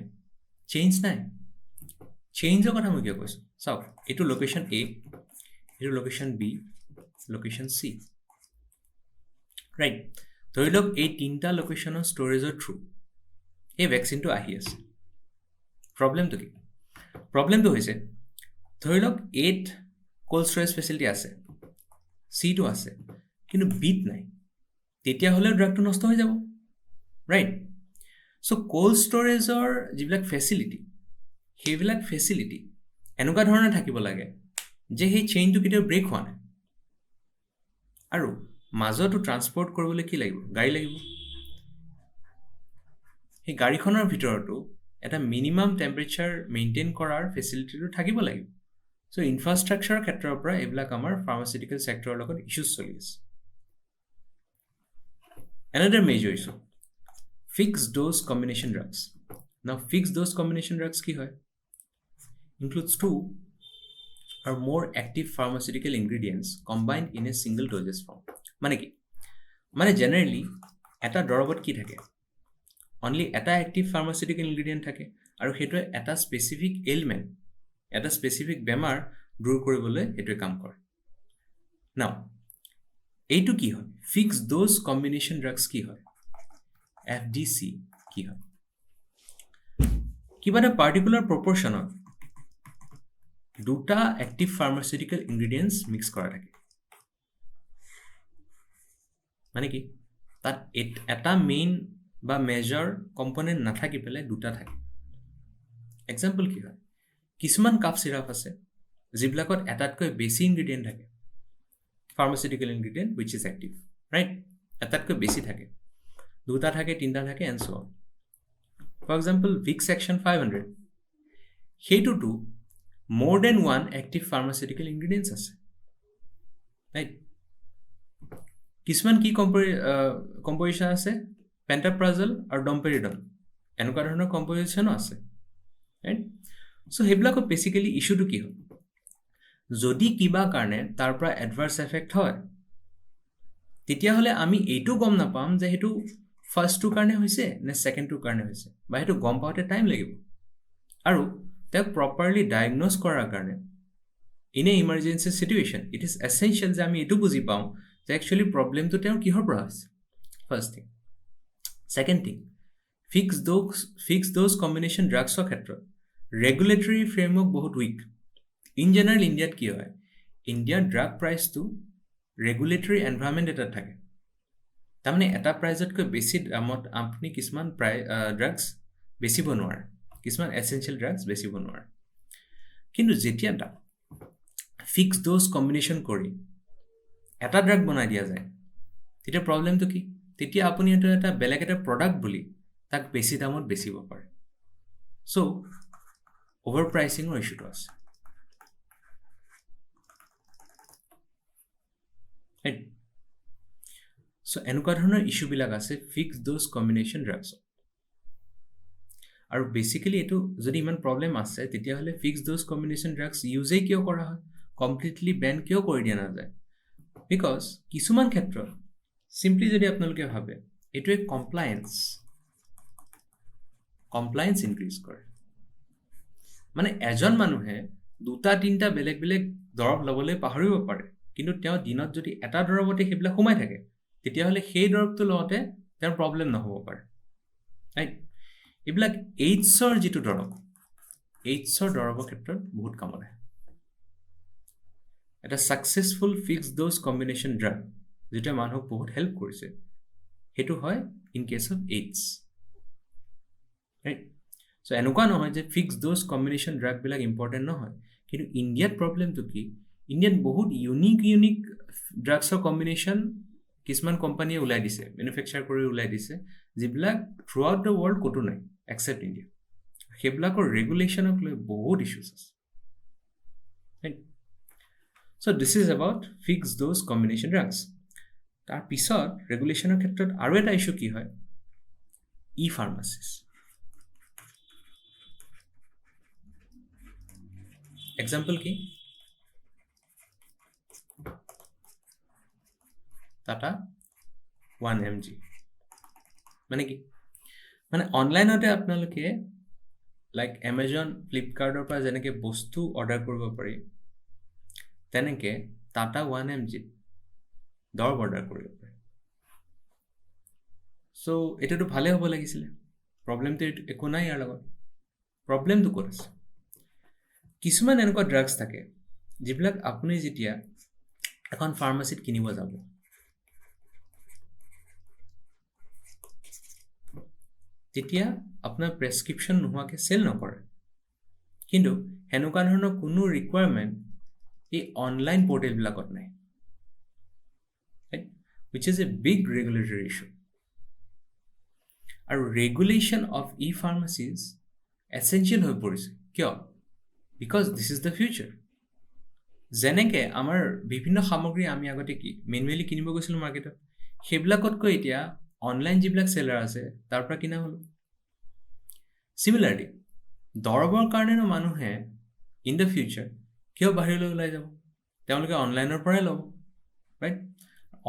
[SPEAKER 1] চেঞ্জ নাই। চেঞ্জৰ কথা মই কিয় কৈছোঁ? চাওক, এইটো লোকেশ্যন A, এইটো location B, location C, right? ধৰি লওক এই তিনিটা লোকেশ্যনৰ ষ্ট'ৰেজৰ থ্ৰু এই ভেকচিনটো আহি আছে। প্ৰব্লেমটো কি? প্ৰব্লেমটো হৈছে, ধৰি লওক Aত কোল্ড ষ্ট'ৰেজ ফেচিলিটি আছে, Cটো আছে, কিন্তু Bত নাই, তেতিয়াহ'লে ড্ৰাগটো নষ্ট হৈ যাব, ৰাইট? চ' কোল্ড ষ্ট'ৰেজৰ যিবিলাক ফেচিলিটি, সেইবিলাক ফেচিলিটি এনেকুৱা ধৰণে থাকিব লাগে যে সেই চেইনটো কেতিয়াও ব্ৰেক হোৱা নাই। আৰু মাজতো ট্ৰান্সপৰ্ট কৰিবলৈ কি লাগিব? গাড়ী লাগিব। সেই গাড়ীখনৰ ভিতৰতো এটা মিনিমাম টেম্পাৰেচাৰ মেইনটেইন কৰাৰ ফেচিলিটিটো থাকিব লাগিব। চ' ইনফ্ৰাষ্ট্ৰাকচাৰৰ ক্ষেত্ৰৰ পৰা এইবিলাক আমাৰ ফাৰ্মাচিউটিকেল ছেক্টৰৰ লগত ইছ্যুজ চলি আছে। Another major issue, fixed dose combination drugs. Now fixed dose combination drugs কি হয়? Includes 2 or more active pharmaceutical ingredients combined in a single dosage form. মানে কি? মানে generally এটা দৰৱত কি থাকে? Only এটা active pharmaceutical ingredient থাকে আৰু সেইটোৱে এটা specific ailment, এটা specific বেমাৰ দূৰ কৰিবলৈ সেইটোৱে কাম কৰে. Now এইটো কি হয়? Fixed dose combination drugs কি হয়? FDC কি হয়? কিবা এটা particular proportionত দুটা active pharmaceutical ingredients mix কৰা থাকে. মানে কি? তাত এটা মেইন বা মেজৰ কম্পোনেন্ট নাথাকি পেলাই দুটা থাকে. এক্সাম্পল কি হয়? কিছুমান কাফ চিৰাপ আছে যিবিলাকত এটাতকৈ বেছি ইনগ্ৰেডিয়েণ্ট থাকে, pharmaceutical ingredient which is active, right? এটাতকৈ বেছি থাকে, দুটা থাকে, তিনিটা থাকে, and so on. For example, Vicks Action 500 সেইটোতো more than one active pharmaceutical ingredients আছে, right? কিছুমান কি কম্পজিশ্যন আছে? পেণ্টাপ্ৰাজল আৰু ডম্পেৰিডল এনেকুৱা ধৰণৰ কম্পজিশ্যনো আছে, ৰাইট? চ' সেইবিলাকৰ বেচিকেলি ইছ্যুটো কি হয়? যদি কিবা কাৰণে তাৰ পৰা এডভাৰ্চ এফেক্ট হয় তেতিয়াহ'লে আমি এইটো গম নাপাম যে সেইটো ফাৰ্ষ্টটোৰ কাৰণে হৈছে নে ছেকেণ্ডটোৰ কাৰণে হৈছে, বা সেইটো গম পাওঁতে টাইম লাগিব. আৰু তেওঁক প্ৰপাৰলি ডায়েগন'জ কৰাৰ কাৰণে in a emergency situation it is essential যে আমি এইটো বুজি পাওঁ যে একচুৱেলি প্ৰব্লেমটো তেওঁৰ কিহৰ পৰা হৈছে. First thing. Second thing, fix dose combination ড্ৰাগছৰ ক্ষেত্ৰত ৰেগুলেটৰী ফ্ৰেমৱৰ্ক বহুত উইক. ইন জেনেৰেল ইণ্ডিয়াত কি হয়? ইণ্ডিয়াৰ ড্ৰাগ প্ৰাইচটো ৰেগুলেটৰী এনভাইৰনমেণ্ট এটাত থাকে. তাৰমানে এটা প্ৰাইজতকৈ বেছি দামত আপুনি কিছুমান ড্ৰাগছ বেচিব নোৱাৰে, কিছুমান এছেঞ্চিয়েল ড্ৰাগছ বেচিব নোৱাৰে. কিন্তু যেতিয়া ফিক্স ড'জ কম্বিনেশ্যন কৰি এটা ড্ৰাগ বনাই দিয়া যায় তেতিয়া প্ৰব্লেমটো কি? তেতিয়া আপুনি এইটো এটা বেলেগ এটা প্ৰডাক্ট বুলি তাক বেছি দামত বেচিব পাৰে. চ' অভাৰ প্ৰাইচিঙৰ ইছ্যুটো আছে. চ' এনেকুৱা ধৰণৰ ইছ্যুবিলাক আছে ফিক্স ড'জ কম্বিনেশ্যন ড্ৰাগছত. আৰু বেচিকেলি এইটো যদি ইমান প্ৰব্লেম আছে তেতিয়াহ'লে ফিক্স ড'জ কম্বিনেশ্যন ড্ৰাগছ ইউজেই কিয় কৰা হয়? কমপ্লিটলি বেন কিয় কৰি দিয়া নাযায়? বিকজ কিছুমান ক্ষেত্ৰত চিম্পলি যদি আপোনালোকে ভাবে এইটোৱে কমপ্লায়েন্স ইনক্ৰিজ কৰে. মানে এজন মানুহে দুটা তিনিটা বেলেগ বেলেগ দৰৱ ল'বলৈ পাহৰিব পাৰে, কিন্তু তেওঁ দিনত যদি এটা দৰৱতে সেইবিলাক সোমাই থাকে তেতিয়াহ'লে সেই দৰৱটো লওঁতে তেওঁৰ প্ৰব্লেম নহ'ব পাৰে, ৰাইট? এইবিলাক এইডছৰ যিটো দৰৱ, এইডছৰ দৰৱৰ ক্ষেত্ৰত বহুত কামত আহে. এটা successful fix dose combination drug যিটোৱে মানুহক বহুত হেল্প কৰিছে সেইটো হয় in case of AIDS, right? So' এনেকুৱা নহয় যে ফিক্স ড'জ কম্বিনেশ্যন ড্ৰাগবিলাক ইম্পৰ্টেণ্ট নহয়, কিন্তু ইণ্ডিয়াত প্ৰব্লেমটো কি? ইণ্ডিয়াত বহুত ইউনিক ড্ৰাগছৰ কম্বিনেশ্যন কিছুমান কোম্পানীয়ে ওলাই দিছে, মেনুফেকচাৰ কৰি ওলাই দিছে, যিবিলাক থ্ৰু আউট দ্য ৱৰ্ল্ড ক'তো নাই এক্সেপ্ট ইণ্ডিয়া. সেইবিলাকৰ ৰেগুলেশ্যনক লৈ বহুত ইছ্যুজ আছে, right? So' this is about fix dose combination drugs. তাৰপিছত ৰেগুলেশ্যনৰ ক্ষেত্ৰত আৰু এটা ইছ্যু কি হয়? ই ফাৰ্মাচিছ. এক্সাম্পল কি? টাটা 1mg. মানে কি? মানে অনলাইনতে আপোনালোকে লাইক এমেজন, ফ্লিপকাৰ্টৰ পৰা যেনেকৈ বস্তু অৰ্ডাৰ কৰিব পাৰি তেনেকৈ টাটা 1mg দৰৱ অৰ্ডাৰ কৰিব পাৰে. চ' এইটোতো ভালে হ'ব লাগিছিলে, প্ৰব্লেমটো একো নাই ইয়াৰ লগত. প্ৰব্লেমটো ক'ত আছে? কিছুমান এনেকুৱা ড্ৰাগছ থাকে যিবিলাক আপুনি যেতিয়া এখন ফাৰ্মাচীত কিনিব যাব তেতিয়া আপোনাৰ প্ৰেছক্ৰিপশ্যন নোহোৱাকৈ চেল নকৰে. কিন্তু সেনেকুৱা ধৰণৰ কোনো ৰিকুৱাৰমেণ্ট এই অনলাইন পৰ্টেলবিলাকত নাই, which is a big regulatory issue. আৰু regulation of E pharmacies essential হৈ পৰিছে. কিয়? Because this is the future. যেনেকৈ আমাৰ বিভিন্ন সামগ্ৰী আমি আগতে কি মেনুৱেলি কিনিব গৈছিলোঁ মাৰ্কেটত, সেইবিলাকতকৈ এতিয়া অনলাইন যিবিলাক চেলাৰ আছে তাৰ পৰা কিনা হ'ল। চিমিলাৰলি দৰবৰ কাৰণেনো মানুহে ইন দ্য ফিউচাৰ কিয় বাহিৰলৈ ওলাই যাব? তেওঁলোকে অনলাইনৰ পৰাই ল'ব, ৰাইট?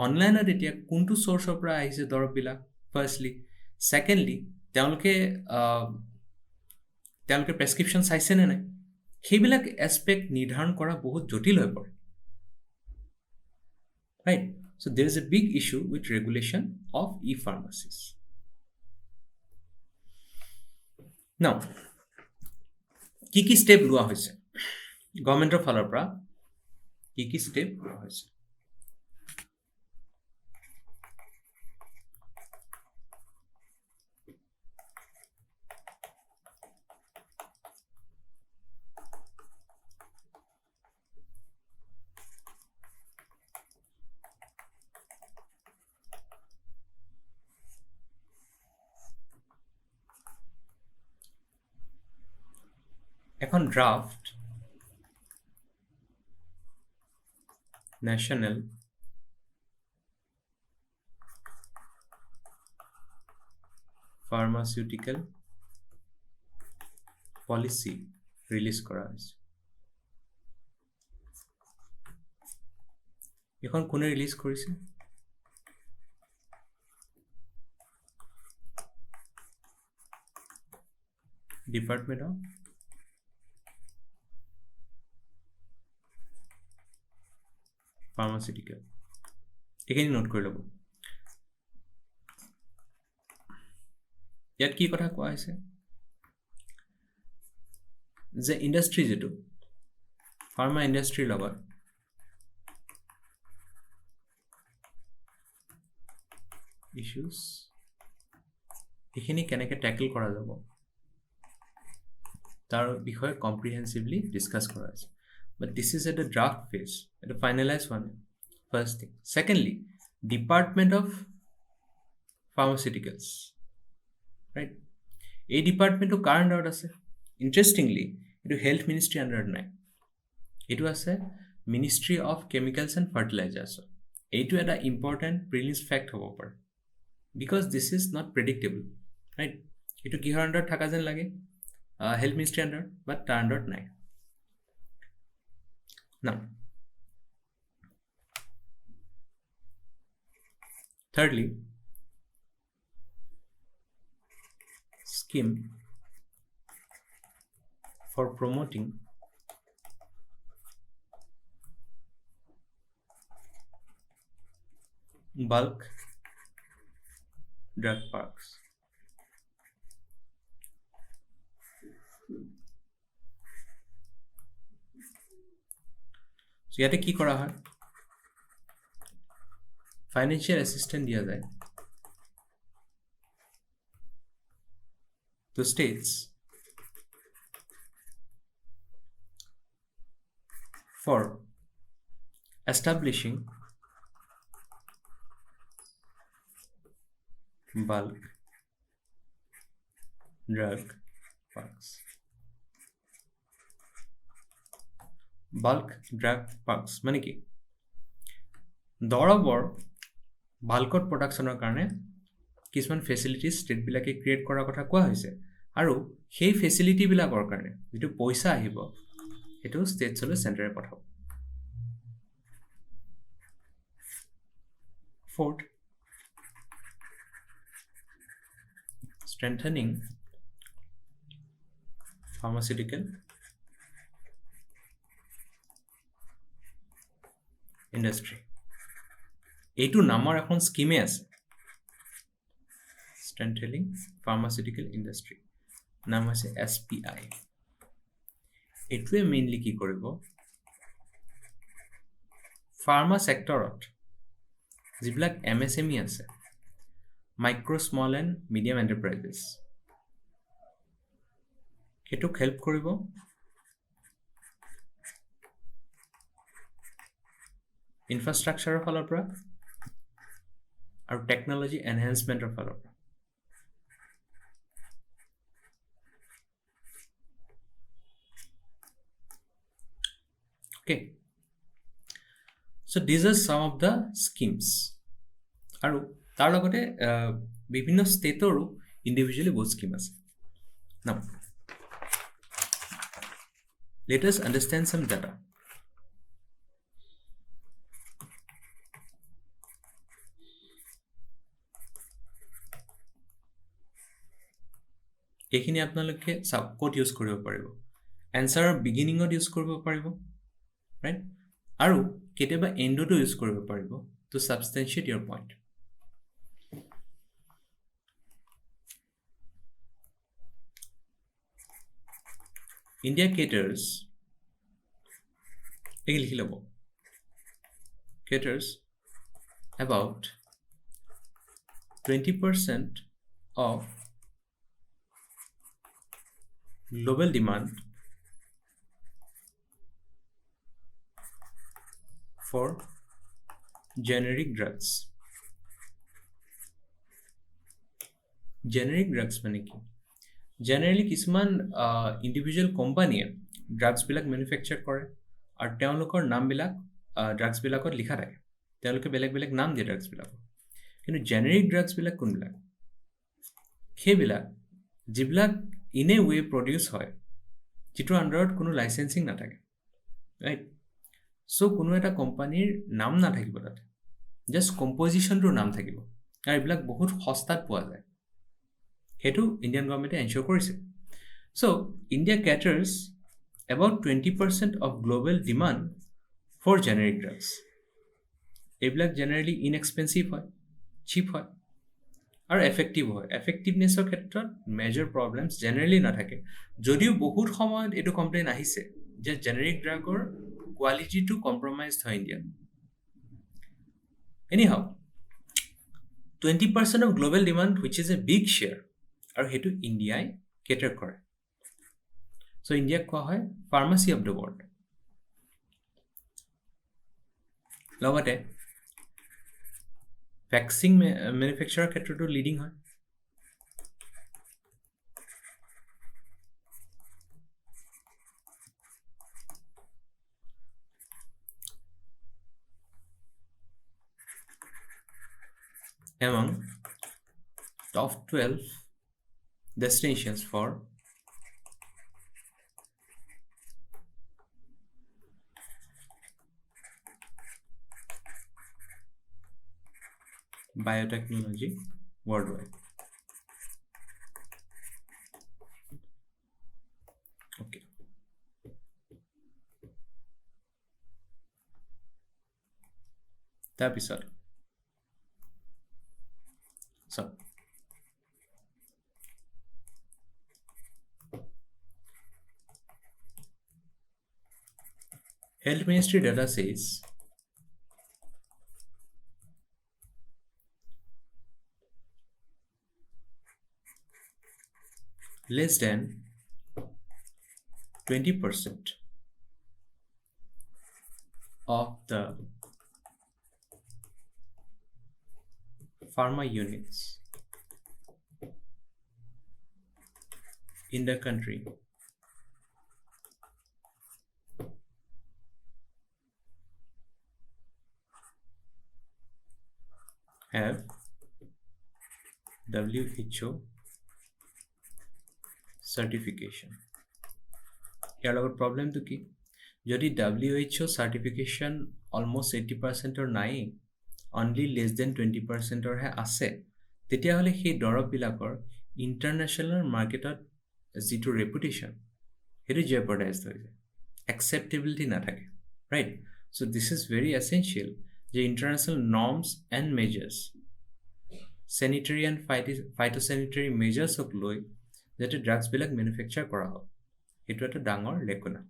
[SPEAKER 1] অনলাইনত এতিয়া কোনটো চ'ৰ্চৰ পৰা আহিছে দৰৱবিলাক, ফাৰ্ষ্টলি। ছেকেণ্ডলি তেওঁলোকে প্ৰেছক্ৰিপশ্যন চাইছেনে নাই, সেইবিলাক এছপেক্ট নিৰ্ধাৰণ কৰা বহুত জটিল হৈ পৰে, right? So there is a big issue with regulation of e-pharmacies. Now, কি ষ্টেপ লোৱা হৈছে গভৰ্ণমেণ্টৰ ফালৰ পৰা? কি ষ্টেপ লোৱা হৈছে? এখন draft national pharmaceutical policy release কৰা হৈছে। এখন কোনে ৰিলিজ কৰিছে? Department of pharmaceutical. এইখিনি নোট কৰি ল'ব। ইয়াত কি কথা কোৱা হৈছে যে ইণ্ডাষ্ট্ৰি যিটো ফাৰ্মা ইণ্ডাষ্ট্ৰিৰ লগত ইছ্যুজ এইখিনি কেনেকৈ টেকল কৰা যাব তাৰ বিষয়ে কম্প্ৰিহেনচিভলি ডিছকাছ কৰা হৈছে। But this is at the draft phase, at the finalized one, first thing. Secondly, Department of Pharmaceuticals, right? A department to car under আছে? Interestingly, it health ministry under নাই, it was a Ministry of Chemicals and Fertilizers. এইটো এটা important prelim fact হ'ব পাৰে, because this is not predictable, right? এইটো কিহৰ under থাকা যেন লাগে? Health ministry under, but তাৰ under নাই। Now, thirdly, scheme for promoting bulk drug parks. So ইয়াতে কি কৰা হয়? ফাইনেন্সিয়েল এসিস্টেন্ট দিয়া যায় to states for establishing bulk drug parks. Bulk drug parks মানে কি? দৰৱৰ বাল্কত প্ৰডাকশ্যনৰ কাৰণে কিছুমান ফেচিলিটিজ ষ্টেটবিলাকে ক্ৰিয়েট কৰাৰ কথা কোৱা হৈছে, আৰু সেই ফেচিলিটিবিলাকৰ কাৰণে যিটো পইচা আহিব সেইটো ষ্টেটছলৈ চেণ্টাৰে পঠাব। Fourth, strengthening pharmaceutical industry. এইটো নামৰ এখন স্কিমে আছে, strengthening pharmaceutical industry, নাম হৈছে SPI। এইটোৱে মেইনলি কি কৰিব? ফাৰ্মা ছেক্টৰত যিবিলাক MSME আছে, micro small and medium enterprises, সেইটোক হেল্প কৰিব ইনফ্ৰাষ্ট্ৰাকচাৰৰ ফালৰ পৰা আৰু টেকনলজি এনহেন্সমেণ্টৰ ফালৰ পৰা। Okay, so these are some of the schemes, আৰু তাৰ লগতে বিভিন্ন ষ্টেটৰো ইণ্ডিভিজুৱেলি বহুত স্কিম আছে। Now, let us understand some data. এইখিনি আপোনালোকে ক'ত ইউজ কৰিব পাৰিব? এনচাৰৰ বিগিনিঙত ইউজ কৰিব পাৰিব, ৰাইট? আৰু কেতিয়াবা এণ্ডতো ইউজ কৰিব পাৰিব two ছাবষ্টেঞ্চিয়েট your point. India caters, caters about 20% of global demand for generic drugs. Generic drugs মানে কি? জেনেৰেলি কিছুমান ইণ্ডিভিজুৱেল কোম্পানীয়ে ড্ৰাগছবিলাক মেনুফেকচাৰ কৰে আৰু তেওঁলোকৰ নামবিলাক ড্ৰাগছবিলাকত লিখা থাকে। তেওঁলোকে বেলেগ বেলেগ নাম দিয়ে ড্ৰাগছবিলাকৰ। কিন্তু জেনেৰিক ড্ৰাগছবিলাক কোনবিলাক? সেইবিলাক যিবিলাক ইন এ ৱে প্ৰডিউচ হয় যিটোৰ আণ্ডাৰত কোনো লাইচেঞ্চিং নাথাকে, ৰাইট? চ' কোনো এটা কোম্পানীৰ নাম নাথাকিব তাতে, জাষ্ট কম্পজিশ্যনটোৰ নাম থাকিব আৰু এইবিলাক বহুত সস্তাত পোৱা যায়। সেইটো ইণ্ডিয়ান গভৰ্ণমেণ্টে এনচিয়ৰ কৰিছে। So' India caters about 20% of global demand for generic drugs. এইবিলাক জেনেৰেলি ইনএক্সপেঞ্চিভ হয়, চিপ হয় আৰু এফেক্টিভ হয়। এফেক্টিভনেছৰ ক্ষেত্ৰত মেজৰ প্ৰব্লেমছ জেনেৰেলি নাথাকে, যদিও বহুত সময়ত এইটো কমপ্লেইন আহিছে যে জেনেৰিক ড্ৰাগৰ কোৱালিটিটো কম্প্ৰমাইজড হয় ইণ্ডিয়াত। Anyhow 20% of global demand which is a big share, আৰু সেইটো ইণ্ডিয়াই কেটাৰ কৰে। চ' ইণ্ডিয়াক কোৱা হয় ফাৰ্মাচী অফ দ্য ৱৰ্ল্ড। লগতে ভেকচিন মেনুফেকচাৰৰ ক্ষেত্ৰতো লিডিং হয়। Among top 12 destinations for biotechnology worldwide. Okay. তাৰপিছত so Health Ministry data says less than 20% of the pharma units in the country have WHO certification. ইয়াৰ লগত প্ৰব্লেমটো কি? যদি WHO certification almost 80%ৰ নাই, only less than 20%ৰহে আছে, তেতিয়াহ'লে সেই দৰৱবিলাকৰ ইণ্টাৰনেশ্যনেল মাৰ্কেটত যিটো ৰেপুটেশ্যন সেইটো জেপাৰ্ডাইজ হৈ যায়, একচেপ্টেবিলিটি নাথাকে, right? So' this is very essential যে international norms and measures, sanitary and phytosanitary মেজাৰ্ছক লৈ যাতে ড্ৰাগছবিলাক মেনুফেকচাৰ কৰা হয়, সেইটো এটা ডাঙৰ লেকুনা।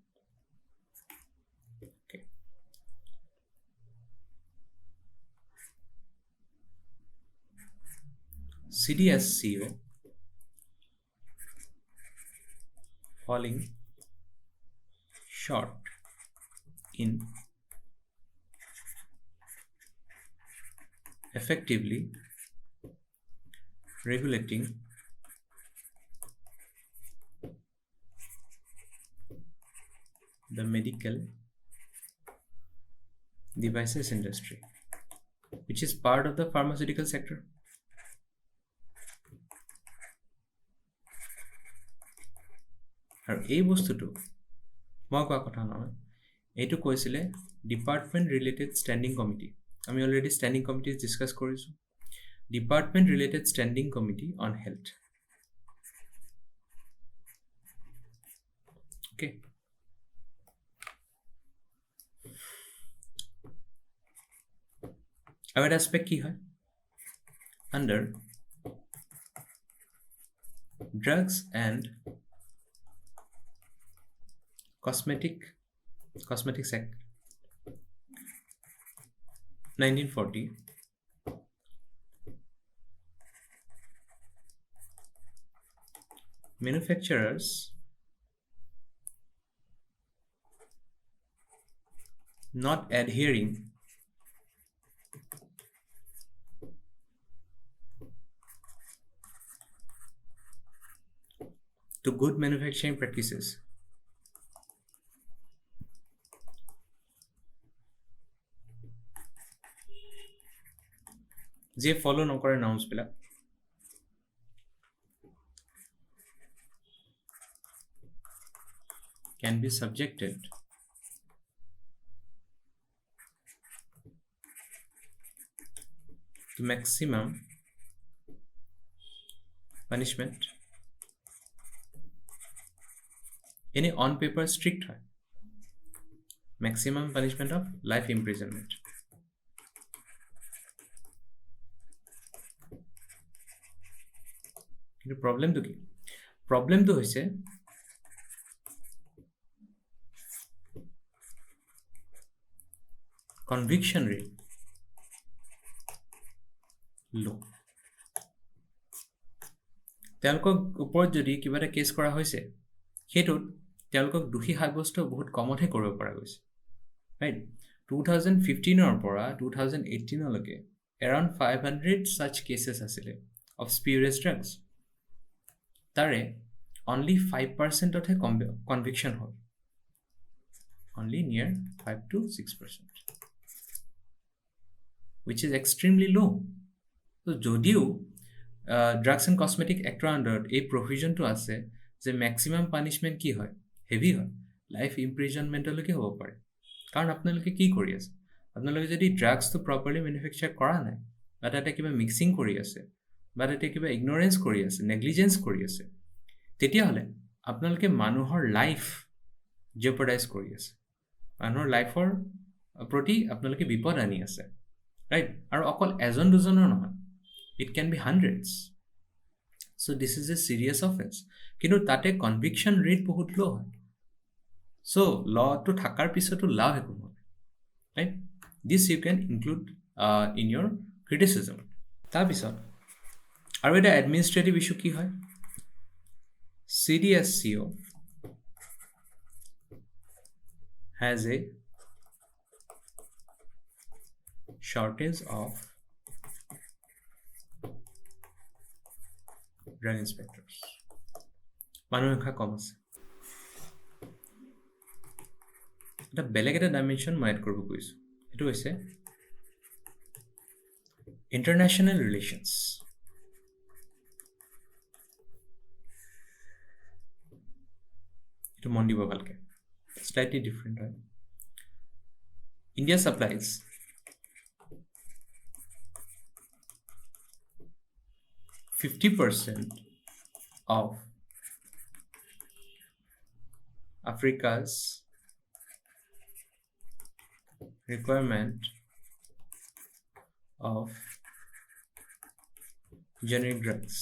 [SPEAKER 1] CDSCO falling short in effectively regulating the medical devices industry, which is part of the pharmaceutical sector. আৰু এই বস্তুটো মই কোৱা কথা নহয়, এইটো কৈছিলে ডিপাৰ্টমেণ্ট ৰিলেটেড ষ্টেণ্ডিং কমিটি। আমি অলৰেডি ষ্টেণ্ডিং কমিটি ডিছকাছ কৰিছোঁ। Department related standing committee on health. Okay, আৰু এটা এছপেক্ট কি হয়, under drugs and Cosmetics Act 1940, manufacturers not adhering to good manufacturing practices যিয়ে ফলো নকৰে নাউন্সবিলাক, can be subjected to maximum punishment। এনে on paper strict হয়, maximum punishment of life imprisonment। কিন্তু প্ৰব্লেমটো কি? প্ৰব্লেমটো হৈছে কনভিকশ্যন ৰেট ল'। তেওঁলোকৰ ওপৰত যদি কিবা এটা কেছ কৰা হৈছে, সেইটোত তেওঁলোকক দোষী সাব্যস্ত বহুত কমতহে কৰিব পৰা গৈছে, ৰাইট। 2015 পৰা 2018লৈকে এৰাউণ্ড 500 such cases আছিলে of spurious drugs। তাৰে অনলি 5%তহে কনভিকশ্যন হ'ল, অনলি নিয়াৰ 5 to 6%, which is extremely low। তো যদিও ড্ৰাগছ এণ্ড কছমেটিক এক্টৰ আণ্ডাৰত এই প্ৰভিজনটো আছে যে মেক্সিমাম পানিছমেণ্ট কি হয়, হেভি হয়, লাইফ ইম্প্ৰিজনমেণ্টলৈকে হ'ব পাৰে। কাৰণ আপোনালোকে কি কৰি আছে, আপোনালোকে যদি ড্ৰাগছটো প্ৰপাৰলি মেনুফেকচাৰ কৰা নাই, বা তাতে কিবা মিক্সিং কৰি আছে, বা তাতে কিবা ইগন'ৰেঞ্চ কৰি আছে, নেগলিজেঞ্চ কৰি আছে, তেতিয়াহ'লে আপোনালোকে মানুহৰ লাইফ জেপাৰডাইজ কৰি আছে, মানুহৰ লাইফৰ প্ৰতি আপোনালোকে বিপদ আনি আছে, ৰাইট। আৰু অকল এজন দুজনৰ নহয়, it can be hundreds. So' this is a serious offence, কিন্তু তাতে কনভিকশ্যন ৰেট বহুত ল' হয়। চ' লটো থকাৰ পিছতো লাভ একো নহয়, right. This you can include in your criticism. তাৰপিছত আৰু এটা এডমিনিষ্ট্ৰেটিভ ইছ্যু কি হয়, CDSCO has a shortage of drug inspectors। মানুহৰ সংখ্যা কম আছে। এটা বেলেগ এটা ডাইমেনশ্যন মই এড কৰিব গৈছোঁ, সেইটো হৈছে ইণ্টাৰনেশ্যনেল ৰিলেশ্যনছ। এইটো মন দিব ভালকৈ, স্লাইটলি ডিফাৰেণ্ট হয়। India supplies 50% of Africa's requirement of generic drugs।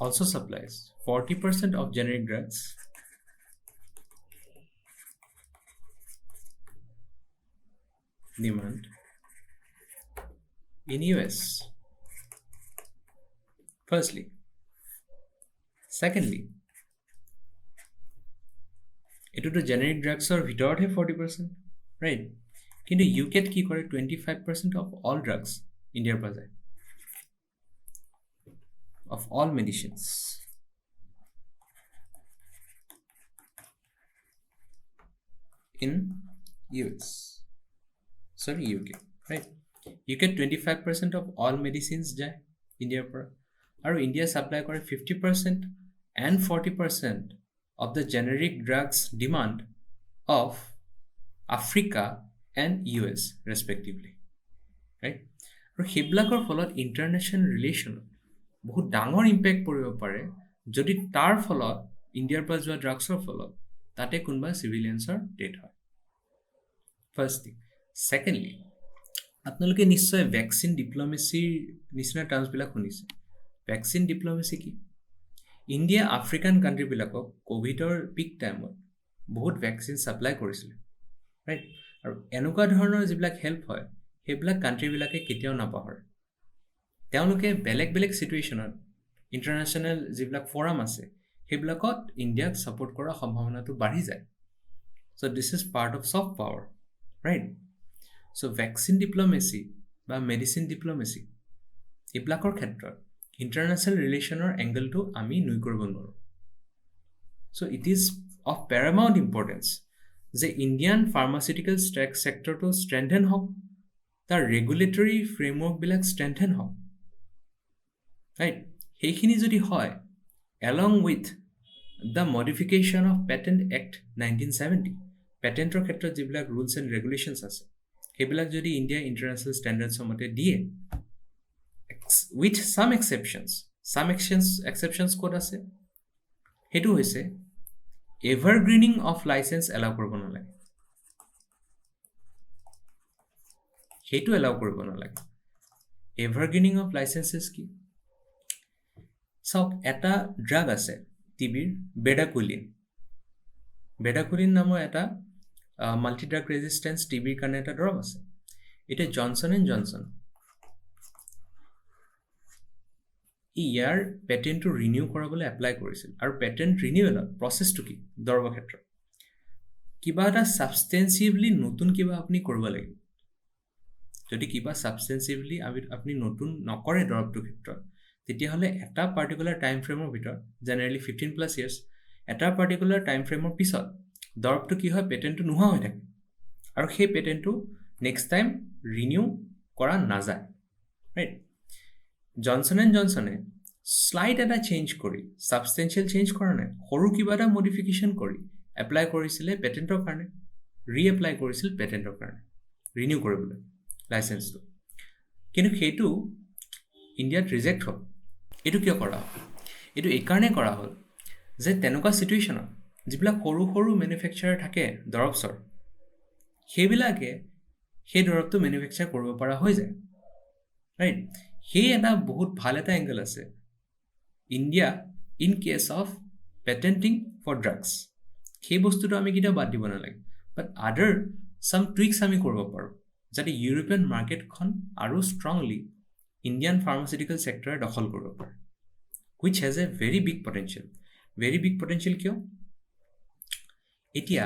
[SPEAKER 1] Also supplies 40% of generic drugs demand in US, firstly। Secondly, এইটোতো জেনেৰিক ড্ৰাগছৰ ভিতৰতহে 40%, ৰাইট। কিন্তু ইউকেত কি কৰে, 25% অফ অল ড্ৰাগছ ইণ্ডিয়াৰ পৰা যায়, of all medicines। In US, sorry UK, right? UK 25% of all medicines যায় ইণ্ডিয়াৰ পৰা, আৰু ইণ্ডিয়া ছাপ্লাই কৰে 50% and 40% of the generic drugs demand of Africa and US respectively, right? আৰু সেইবিলাকৰ ফলত ইণ্টাৰনেশ্যনেল ৰিলেশ্যনত বহুত ডাঙৰ ইম্পেক্ট পৰিব পাৰে যদি তাৰ ফলত ইণ্ডিয়াৰ পৰা যোৱা ড্ৰাগছৰ ফলত তাতে কোনোবা চিভিলিয়ানছৰ ডেথ হয়। First thing. ছেকেণ্ডলি, আপোনালোকে নিশ্চয় ভেকচিন ডিপ্ল'মেচিৰ নিচিনা টাৰ্মছবিলাক শুনিছে। ভেকচিন ডিপ্ল'মেচি কি? ইণ্ডিয়া আফ্ৰিকান কাণ্ট্ৰিবিলাকক ক'ভিডৰ পিক টাইমত বহুত ভেকচিন ছাপ্লাই কৰিছিলে, ৰাইট? আৰু এনেকুৱা ধৰণৰ যিবিলাক হেল্প হয় সেইবিলাক কাণ্ট্ৰিবিলাকে কেতিয়াও নাপাহৰে। তেওঁলোকে বেলেগ বেলেগ ছিটুৱেশ্যনত ইণ্টাৰনেশ্যনেল যিবিলাক ফৰাম আছে সেইবিলাকত ইণ্ডিয়াক ছাপোৰ্ট কৰাৰ সম্ভাৱনাটো বাঢ়ি যায়। So' this is part of soft power, right? So' vaccine diplomacy বা মেডিচিন ডিপ্ল'মেচি এইবিলাকৰ ক্ষেত্ৰত ইণ্টাৰনেশ্যনেল ৰিলেশ্যনৰ এংগলটো আমি নুই কৰিব নোৱাৰোঁ। So' it is of paramount importance যে ইণ্ডিয়ান ফাৰ্মাচিউটিকেল ছেক্টৰটো ষ্ট্ৰেংথেন হওক, তাৰ ৰেগুলেটৰী ফ্ৰেমৱৰ্কবিলাক ষ্ট্ৰেংথেন হওক, ৰাইট? সেইখিনি যদি হয় along with the modification of patent act 1970, পেটেণ্টৰ ক্ষেত্ৰত যিবিলাক ৰুলছ এণ্ড ৰেগুলেশ্যনছ আছে সেইবিলাক যদি ইণ্ডিয়া ইণ্টাৰনেশ্যনেল ষ্টেণ্ডাৰ্ডছৰ মতে দিয়ে, উইথ ছাম এক্সেপশ্যনছ ক'ত আছে? সেইটো হৈছে এভাৰগ্ৰীনিং অফ লাইচেঞ্চ এলাউ কৰিব নালাগে, সেইটো এলাউ কৰিব নালাগে। এভাৰগ্ৰীনিং অফ লাইচেঞ্চেছ কি? চাওক, এটা ড্ৰাগ আছে টিবিৰ, বেডাকুলিন নামৰ এটা মাল্টি ড্ৰাগ ৰেজিষ্টেঞ্চ টিবিৰ কাৰণে এটা দৰৱ আছে। এতিয়া জনছন এণ্ড জনছন ইয়াৰ পেটেণ্টটো ৰিনিউ কৰাবলৈ এপ্লাই কৰিছিল। আৰু পেটেণ্ট ৰিনিউৱেলৰ প্ৰচেছটো কি? দৰৱৰ ক্ষেত্ৰত কিবা এটা ছাবষ্টেঞ্চিভলি নতুন কিবা আপুনি কৰিব লাগিব। যদি কিবা ছাবষ্টেঞ্চিভলি আপুনি নতুন নকৰে দৰৱটোৰ ক্ষেত্ৰত, তেতিয়াহ'লে এটা পাৰ্টিকুলাৰ টাইম ফ্ৰেমৰ ভিতৰত, জেনেৰেলি 15+ years, এটা পাৰ্টিকুলাৰ টাইম ফ্ৰেমৰ পিছত দৰৱটো কি হয়, পেটেণ্টটো নোহোৱা হৈ থাকে আৰু সেই পেটেণ্টটো নেক্সট টাইম ৰিনিউ কৰা নাযায়, ৰাইট? জনছন এণ্ড জনছনে শ্লাইট এটা চেঞ্জ কৰি, ছাবষ্টেঞ্চিয়েল চেঞ্জ কৰা নাই, সৰু কিবা এটা মডিফিকেশ্যন কৰি এপ্লাই কৰিছিলে পেটেণ্টৰ কাৰণে, ৰিএপ্লাই কৰিছিল পেটেণ্টৰ কাৰণে, ৰিনিউ কৰিবলৈ লাইচেঞ্চটো। কিন্তু সেইটো ইণ্ডিয়াত ৰিজেক্ট হ'ল। এইটো কিয় কৰা হ'ল? এইটো এইকাৰণে কৰা হ'ল যে তেনেকুৱা ছিটুৱেশ্যনত যিবিলাক সৰু সৰু মেনুফেকচাৰাৰ থাকে দৰৱছৰ, সেইবিলাকে সেই দৰৱটো মেনুফেকচাৰ কৰিব পৰা হৈ যায়, ৰাইট? সেই এটা বহুত ভাল এটা এংগল আছে India in case of patenting for drugs. সেই বস্তুটো আমি কেতিয়াও বাদ দিব নালাগে। বাট আদাৰ ছাম টুইক্স আমি কৰিব পাৰোঁ যাতে ইউৰোপিয়ান মাৰ্কেটখন আৰু ষ্ট্ৰংলি ইণ্ডিয়ান ফাৰ্মাচিউটিকেল ছেক্টৰে দখল কৰিব পাৰে, which has a very big potential. Very big potential কিয়? এতিয়া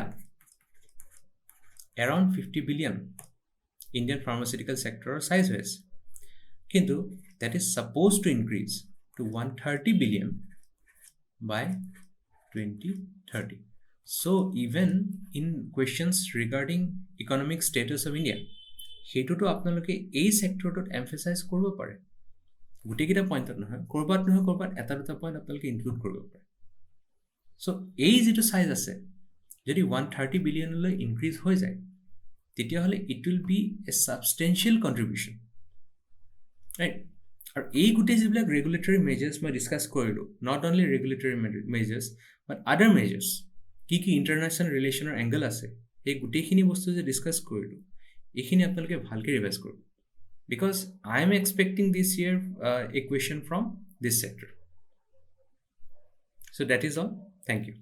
[SPEAKER 1] around 50 billion Indian pharmaceutical sector size হৈ আছে, কিন্তু that is supposed to increase to 130 billion by 2030. So even in questions regarding economic status of India, সেইটোতো আপোনালোকে এই ছেক্টৰটোত এমফেচাইজ কৰিব পাৰে। গোটেইকেইটা পইণ্টত নহয়, ক'ৰবাত এটা দুটা পইণ্ট আপোনালোকে ইনক্লুড কৰিব পাৰে। চ' এই যিটো চাইজ আছে যদি 130 বিলিয়নলৈ ইনক্ৰিজ হৈ যায়, তেতিয়াহ'লে it will be a substantial contribution, right? আৰু এই গোটেই যিবিলাক ৰেগুলেটৰী মেজাৰ্ছ মই ডিছকাছ কৰিলোঁ, not only regulatory measures but other measures, কি ইণ্টাৰনেশ্যনেল ৰিলেশ্যনৰ এংগল আছে, সেই গোটেইখিনি বস্তু যে ডিছকাছ কৰিলোঁ, এইখিনি আপোনালোকে ভালকৈ ৰিভাইজ কৰিব। Because I am expecting this year a question from this sector. So that is all. Thank you.